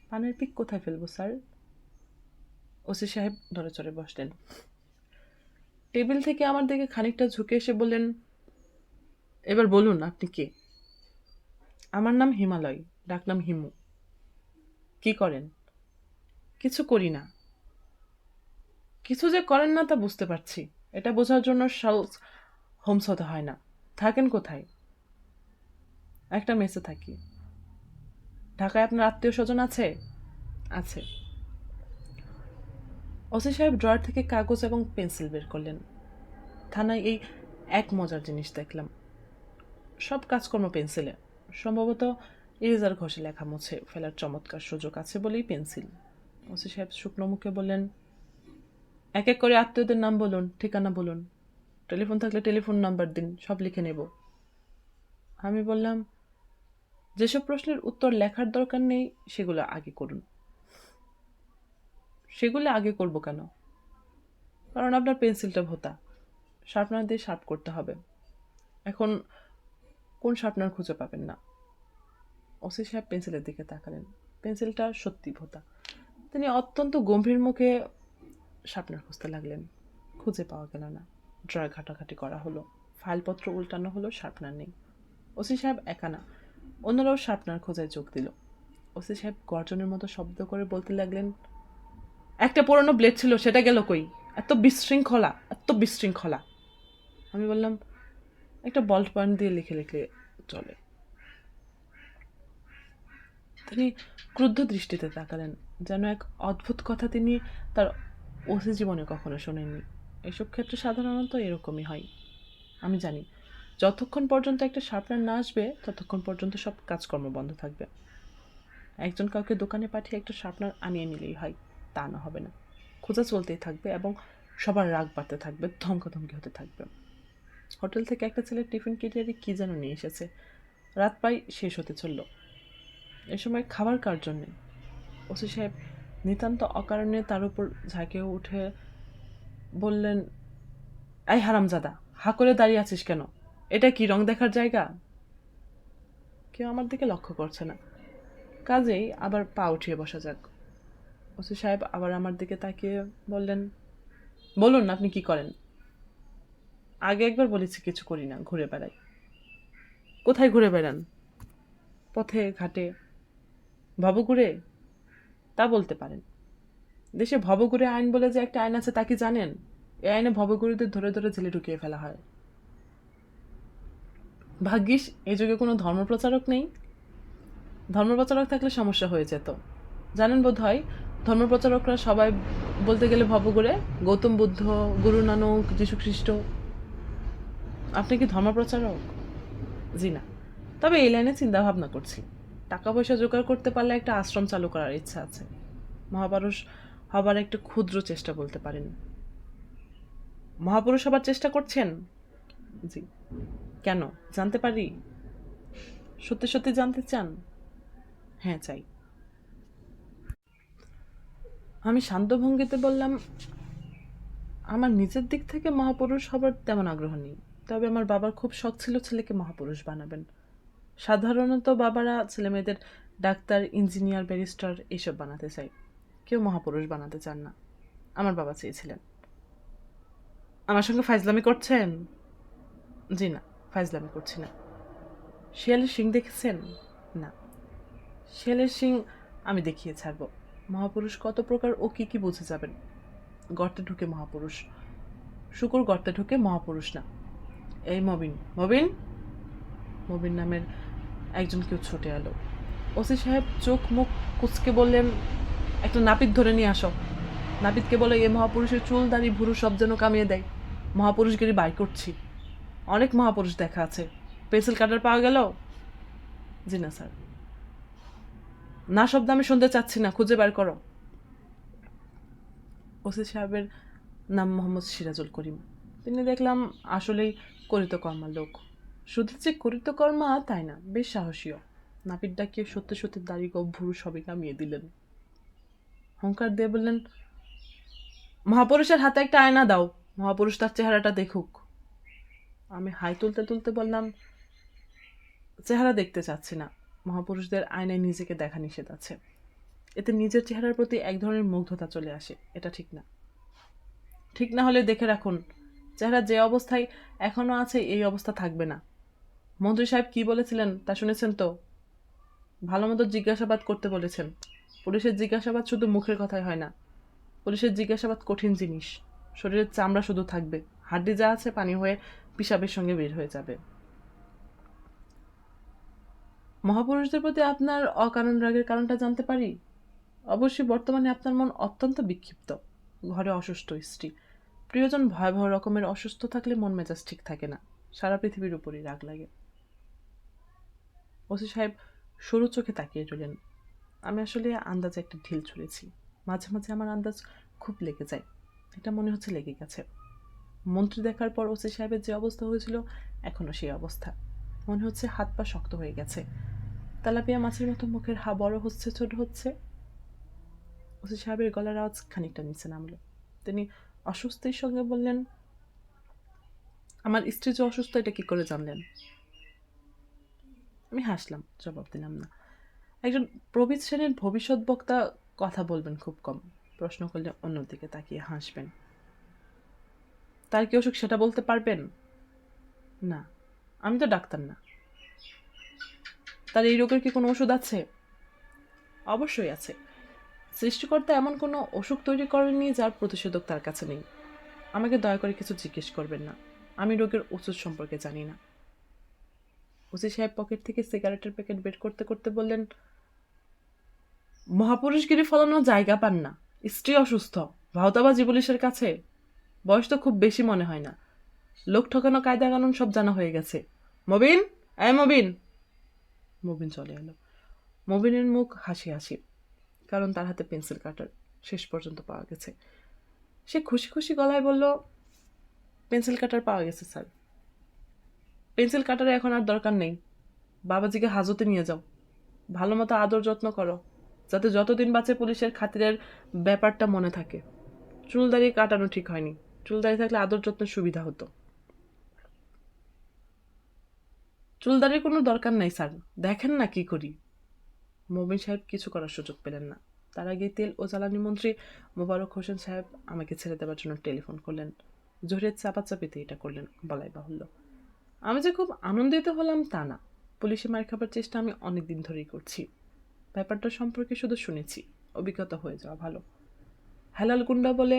পানের পিক কোথায় ফেলবো স্যার? ওসি সাহেব নড়েচড়ে বসলেন। টেবিল থেকে আমার দিকে খানিকটা ঝুঁকে এসে বললেন, এবার বলুন আপনি কে? আমার নাম হিমালয়, ডাকনাম হিমু। কি করেন? কিছু করি না। কিছু যে করেন না তা বুঝতে পারছি। এটা বোঝার জন্য হোমস হতে হয় না। থাকেন কোথায়? একটা মেসে থাকি। ঢাকায় আপনার আত্মীয় স্বজন আছে? আছে। ওসি সাহেব ড্রয়ার থেকে কাগজ এবং পেন্সিল বের করলেন। থানায় এই এক মজার জিনিস দেখলাম, সব কাজকর্ম পেন্সিলে। সম্ভবত ইরেজার ঘষে লেখা মুছে ফেলার চমৎকার সুযোগ আছে বলেই পেন্সিল। ওসি সাহেব শুকনো মুখে বললেন, এক এক করে আত্মীয়দের নাম বলুন, ঠিকানা বলুন, টেলিফোন থাকলে টেলিফোন নাম্বার দিন, সব লিখে নেব। আমি বললাম, যেসব প্রশ্নের উত্তর লেখার দরকার নেই সেগুলো আগে করুন। সেগুলো আগে করব কেন? কারণ আপনার পেন্সিলটা ভোঁতা, শার্পনার দিয়ে শার্প করতে হবে। এখন কোন শার্পনার খুঁজে পাবেন না। ওসি সাহেব পেন্সিলের দিকে তাকালেন। পেন্সিলটা সত্যি ভোঁতা। তিনি অত্যন্ত গম্ভীর মুখে শার্পনার খুঁজতে লাগলেন। খুঁজে পাওয়া গেল না। ড্রয়ার ঘাটাঘাটি করা হলো, ফাইলপত্র উল্টানো হলো, শার্পনার নেই। ওসি সাহেব একা না, অন্যরাও শার্পনার খোঁজায় যোগ দিল। ওসি সাহেব গর্জনের মতো শব্দ করে বলতে লাগলেন, একটা পুরনো ব্লেড ছিল, সেটা গেল কই? এত বিশৃঙ্খলা, এত বিশৃঙ্খলা। আমি বললাম, একটা বল্ট পয়েন্ট দিয়ে লিখে লিখে চলে। তিনি ক্রুদ্ধ দৃষ্টিতে তাকালেন, যেন এক অদ্ভুত কথা তিনি তার ওসি জীবনে কখনো শোনেননি। এসব ক্ষেত্রে সাধারণত এরকমই হয়। আমি জানি, যতক্ষণ পর্যন্ত একটা শার্পনার না আসবে ততক্ষণ পর্যন্ত সব কাজকর্ম বন্ধ থাকবে। একজন কাউকে দোকানে পাঠিয়ে একটা শার্পনার আনিয়ে নিলেই হয়, তা না হবে না। খোঁজা চলতেই থাকবে এবং সবার রাগ বাড়তে থাকবে, ধমকাধমকি হতে থাকবে। হোটেল থেকে একটা ছেলে টিফিন কেটিয়ারে কী যেন নিয়ে এসেছে। রাত প্রায় শেষ হতে চলল। এ সময় খাবার কার জন্যে? ওসি সাহেব নিতান্ত অকারণে তার উপর ঝাঁকে উঠে বললেন, এই হারামজাদা, হা করে দাঁড়িয়ে আছিস কেন? এটা কি রং দেখার জায়গা? কেউ আমার দিকে লক্ষ্য করছে না, কাজেই আবার পা উঠিয়ে বসা যাক। ওসি সাহেব আবার আমার দিকে তাকিয়ে বললেন, বলুন আপনি কি করেন? আগে একবার বলেছি কিছু করি না, ঘুরে বেড়াই। কোথায় ঘুরে বেড়ান? পথে ঘাটে। ভবঘুরে? তা বলতে পারেন। দেশে ভবঘুরে আইন বলে যে একটা আইন আছে, তা কি জানেন? এই আইনে ভবঘুরেদের ধরে ধরে জেলে ঢুকিয়ে ফেলা হয়। ভাগ্যিস এই যুগে কোনো ধর্মপ্রচারক নেই। ধর্মপ্রচারক থাকলে সমস্যা হয়ে যেত। জানেন বোধ হয়, ধর্মপ্রচারকরা সবাই বলতে গেলে ভবঘুরে। গৌতম বুদ্ধ, গুরু নানক, যীশুখ্রিস্ট। আপনি কি ধর্মপ্রচারক? জি না, তবে এই লাইনে চিন্তা ভাবনা করছি। টাকা পয়সা জোগাড় করতে পারলে একটা আশ্রম চালু করার ইচ্ছা আছে। মহাপুরুষ হবার একটা ক্ষুদ্র চেষ্টা বলতে পারেন। মহাপুরুষ হবার চেষ্টা করছেন? জি। কেন জানতে পারি? সত্যি সত্যি জানতে চান? হ্যাঁ, চাই। আমি শান্ত ভঙ্গিতে বললাম, আমার নিজের দিক থেকে মহাপুরুষ হবার তেমন আগ্রহ নেই, তবে আমার বাবার খুব শখ ছিল ছেলেকে মহাপুরুষ বানাবেন। সাধারণত বাবারা ছেলেমেয়েদের ডাক্তার, ইঞ্জিনিয়ার, ব্যারিস্টার এইসব বানাতে চায়, কেউ মহাপুরুষ বানাতে চান না। আমার বাবা চেয়েছিলেন। আমার সঙ্গে ফাইজলামি করছেন? জি না, ফাইজলামি করছি না। শিয়ালের শিং দেখেছেন? না। শিয়ালের শিং আমি দেখিয়ে ছাড়ব। মহাপুরুষ কত প্রকার ও কি কি বুঝে যাবেন। গর্তে ঢুকে মহাপুরুষ, শুকুর গর্তে ঢুকে মহাপুরুষ না। এই মবিন, মবিন, মবিন নামের একজন কেউ ছুটে এলো। ওসি সাহেব চোখ মুখ কুচকে বললেন, একটা নাপিত ধরে নিয়ে আসো। নাপিতকে বলে এ মহাপুরুষের চুল দাড়ি ভুরু সব যেন কামিয়ে দেয়। মহাপুরুষগিরি বাই করছি। অনেক মহাপুরুষ দেখা আছে। পেন্সিল কাটার পাওয়া গেল? জি না স্যার। না শব্দ আমি শুনতে চাচ্ছি না, খুঁজে বের করো। ওসি সাহেবের নাম মোহাম্মদ সিরাজুল করিম। তিনি দেখলাম আসলেই করিতকর্মা লোক। শুধু যে করিতকর্মা তাই না, বেশ সাহসীও। নাপিত ডাকিয়ে সত্যি সত্যি দাড়ি গোঁফ ভুরু সবই কামিয়ে দিলেন। হুঙ্কার দিয়ে বললেন, মহাপুরুষের হাতে একটা আয়না দাও, মহাপুরুষ তার চেহারাটা দেখুক। আমি হাই তুলতে তুলতে বললাম, চেহারা দেখতে চাচ্ছি না। মহাপুরুষদের আয়নায় নিজেকে দেখা নিষেধ আছে। এতে নিজের চেহারার প্রতি এক ধরনের মুগ্ধতা চলে আসে, এটা ঠিক না। ঠিক না হলে দেখে রাখুন, চেহারা যে অবস্থায় এখনো আছে এই অবস্থা থাকবে না। মন্ত্রী সাহেব কি বলেছিলেন তা শুনেছেন তো? ভালো মতো জিজ্ঞাসাবাদ করতে বলেছেন। পুলিশের জিজ্ঞাসাবাদ শুধু মুখের কথাই হয় না। পুলিশের জিজ্ঞাসাবাদ কঠিন জিনিস। শরীরের চামড়া শুধু থাকবে, হাড্ডি যা আছে পানি হয়ে পিশাবের সঙ্গে বের হয়ে যাবে। মহাপুরুষদের প্রতি আপনার অকারণ রাগের কারণটা জানতে পারি? অবশ্যই বর্তমানে আপনার মন অত্যন্ত বিক্ষিপ্ত। ঘরে অসুস্থ স্ত্রী, প্রিয়জন ভয়াবহ রকমের অসুস্থ থাকলে মন মেজাজ ঠিক থাকে না, সারা পৃথিবীর উপরই রাগ লাগে। ওসি সাহেব সরু চোখে তাকিয়ে রইলেন। আমি আসলে আন্দাজে একটা ঢিল ছুঁড়েছি। মাঝে মাঝে আমার আন্দাজ খুব লেগে যায়। এটা মনে হচ্ছে লেগে গেছে। মন্ত্রী দেখার পর ওসি সাহেবের যে অবস্থা হয়েছিল এখনও সেই অবস্থা। মনে হচ্ছে হাত পা শক্ত হয়ে গেছে। তেলাপিয়া মাছের মতো মুখের হা বড় হচ্ছে, ছোট হচ্ছে। ওসি সাহেবের গলার আওয়াজ খানিকটা নিচে নামলো। তিনি অস্বস্তির সঙ্গে বললেন, আমার স্ত্রী যে অসুস্থ এটা কি করে জানলেন? আমি হাসলাম, জবাব দিলাম না। একজন প্রবীর শ্রেণীর ভবিষ্যৎ বক্তা কথা বলবেন খুব কম, প্রশ্ন করলে অন্যদিকে তাকিয়ে হাসবেন। তার কি অসুখ সেটা বলতে পারবেন? না, আমি তো ডাক্তার না। তার এই রোগের কি কোনো ওষুধ আছে? অবশ্যই আছে। সৃষ্টিকর্তা এমন কোনো অসুখ তৈরি করেননি যার প্রতিষেধক তার কাছে নেই। আমাকে দয়া করে কিছু জিজ্ঞেস করবেন না, আমি রোগের ওষুধ সম্পর্কে জানি না। ওসি সাহেব পকেট থেকে সিগারেটের প্যাকেট বের করতে করতে বললেন, মহাপুরুষগিরি ফলানোর জায়গা পান না, স্ত্রী অসুস্থ, ভাওতাবাজি পুলিশের কাছে। বয়স তো খুব বেশি মনে হয় না, লোক ঠকানো কায়দা কানুন সব জানা হয়ে গেছে। মবিন, মবিন। মবিন চলে এলো। মবিনের মুখ হাসি হাসি, কারণ তার হাতে পেন্সিল কাটার শেষ পর্যন্ত পাওয়া গেছে। সে খুশি খুশি গলায় বলল, পেন্সিল কাটার পাওয়া গেছে স্যার। পেন্সিল কাটারে এখন আর দরকার নেই। বাবাজিকে হাজতে নিয়ে যাও, ভালো মতো আদর যত্ন করো, যাতে যতদিন বাঁচে পুলিশের খাতিরের ব্যাপারটা মনে থাকে। চুলদাড়ি কাটানো ঠিক হয়নি, চুলদাড়ি থাকলে আদর যত্নের সুবিধা হতো। চুলদাড়ির কোনো দরকার নাই স্যার, দেখেন না কি করি। মবিন সাহেব কিছু করার সুযোগ পেলেন না। তার আগে তেল ও জ্বালানি মন্ত্রী মোবারক হোসেন সাহেব আমাকে ছেড়ে দেওয়ার জন্য টেলিফোন করলেন। জোরে চাপাচাপিতে এটা করলেন বলাই বাহুল্য। আমি যে খুব আনন্দিত হলাম তা না, পুলিশে মার খাবার চেষ্টা আমি অনেক দিন ধরেই করছি। ব্যাপারটা সম্পর্কে শুধু শুনেছি, অভিজ্ঞতা হয়ে যাওয়া ভালো। হেলাল গুন্ডা বলে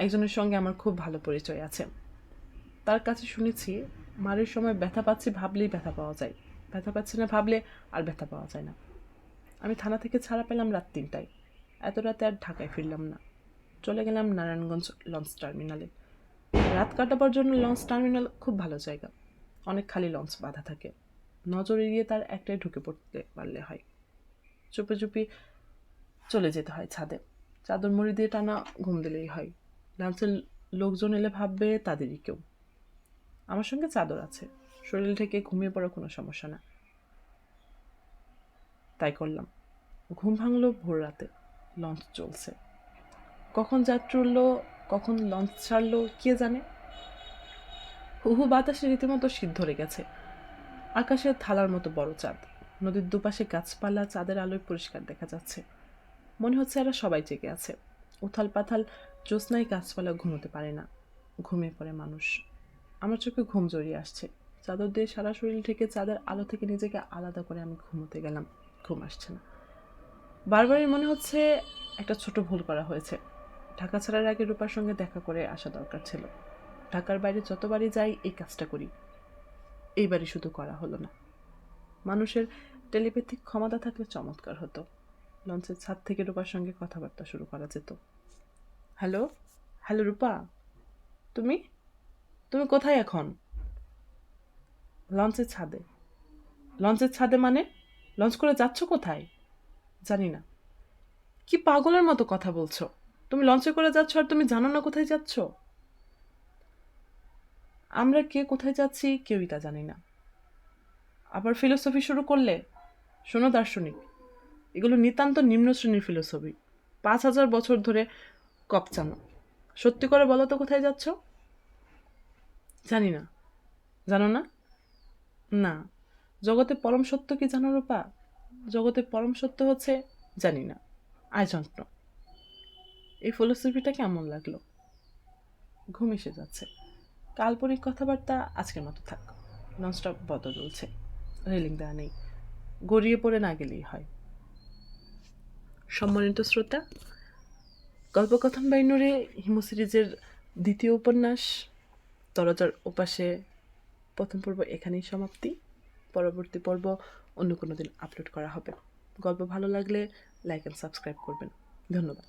একজনের সঙ্গে আমার খুব ভালো পরিচয় আছে। তার কাছে শুনেছি, মারের সময় ব্যথা পাচ্ছি ভাবলেই ব্যথা পাওয়া যায়, ব্যথা পাচ্ছি না ভাবলে আর ব্যথা পাওয়া যায় না। আমি থানা থেকে ছাড়া পেলাম রাত 3টায়। এত রাতে আর ঢাকায় ফিরলাম না, চলে গেলাম নারায়ণগঞ্জ লঞ্চ টার্মিনালে। রাত কাটাবার জন্য লঞ্চ টার্মিনাল খুব ভালো জায়গা, অনেক খালি লঞ্চ বাঁধা থাকে, নজর এড়িয়ে তার একটাই ঢুকে পড়তে পারলে হয়। চুপি চুপি চলে যেতে হয় ছাদে, চাদর মুড়ি দিয়ে টানা ঘুম দিলেই হয়। লঞ্চের লোকজন এলে ভাববে তাদেরই কেউ। আমার সঙ্গে চাদর আছে, শরীর থেকে ঘুমিয়ে পড়ার কোনো সমস্যা না। তাই করলাম। ঘুম ভাঙলো ভোর রাতে, লঞ্চ চলছে। কখন যাত্রী উঠলো, কখন লঞ্চ ছাড়লো কে জানে। হুহু বাতাসে রীতিমতো শীত ধরে গেছে। আকাশে থালার মতো বড় চাঁদ, নদীর দুপাশে গাছপালা চাঁদের আলোয় পরিষ্কার দেখা যাচ্ছে। মনে হচ্ছে এরা সবাই জেগে আছে। উথাল পাথাল জ্যোৎস্নায় গাছপালা ঘুমোতে পারে না, ঘুমিয়ে পড়ে মানুষ। আমার চোখে ঘুম জড়িয়ে আসছে। চাদর দিয়ে সারা শরীর ঢেকে চাঁদের আলো থেকে নিজেকে আলাদা করে আমি ঘুমোতে গেলাম, ঘুম আসছে না। বারবারই মনে হচ্ছে একটা ছোট ভুল করা হয়েছে। ঢাকা ছাড়ার আগে রূপার সঙ্গে দেখা করে আসা দরকার ছিল। ঢাকার বাইরে যতবারই যাই এই কাজটা করি, এইবারই শুধু করা হলো না। মানুষের টেলিপ্যাথিক ক্ষমতা থাকলে চমৎকার হতো। লঞ্চের ছাদ থেকে রূপার সঙ্গে কথাবার্তা শুরু করা যেত। হ্যালো, হ্যালো রূপা, তুমি তুমি কোথায় এখন? লঞ্চের ছাদে। লঞ্চের ছাদে মানে? লঞ্চ করে যাচ্ছ কোথায়? জানি না। কি পাগলের মতো কথা বলছো? তুমি লঞ্চে করে যাচ্ছ আর তুমি জানো না কোথায় যাচ্ছ? আমরা কে কোথায় যাচ্ছি কেউই তা জানি না। আবার ফিলোসফি শুরু করলে? শোনো দার্শনিক, এগুলো নিতান্ত নিম্ন শ্রেণীর ফিলোসফি। 5,000 বছর ধরে কপচানো। সত্যি করে বলো তো কোথায় যাচ্ছ? জানি না। জানো না? না। জগতে পরম সত্য কি জানো রূপা? জগতে পরম সত্য হচ্ছে জানি না, আই ডোন্ট নো। এই ফিলোসফিটা কেমন লাগলো? ঘুম এসে যাচ্ছে। কাল্পনিক কথাবার্তা আজকের মতো থাক। ননস্টপ বদল চলছে, রেলিং দেওয়া নেই, গড়িয়ে পড়ে না গেলেই হয়। সম্মানিত শ্রোতা, গল্পকথন বাই নূরে হিমু সিরিজের দ্বিতীয় উপন্যাস দরজার ওপাশে প্রথম পর্ব এখানেই সমাপ্তি। পরবর্তী পর্ব অন্য কোনো দিন আপলোড করা হবে। গল্প ভালো লাগলে লাইক অ্যান্ড সাবস্ক্রাইব করবেন। ধন্যবাদ।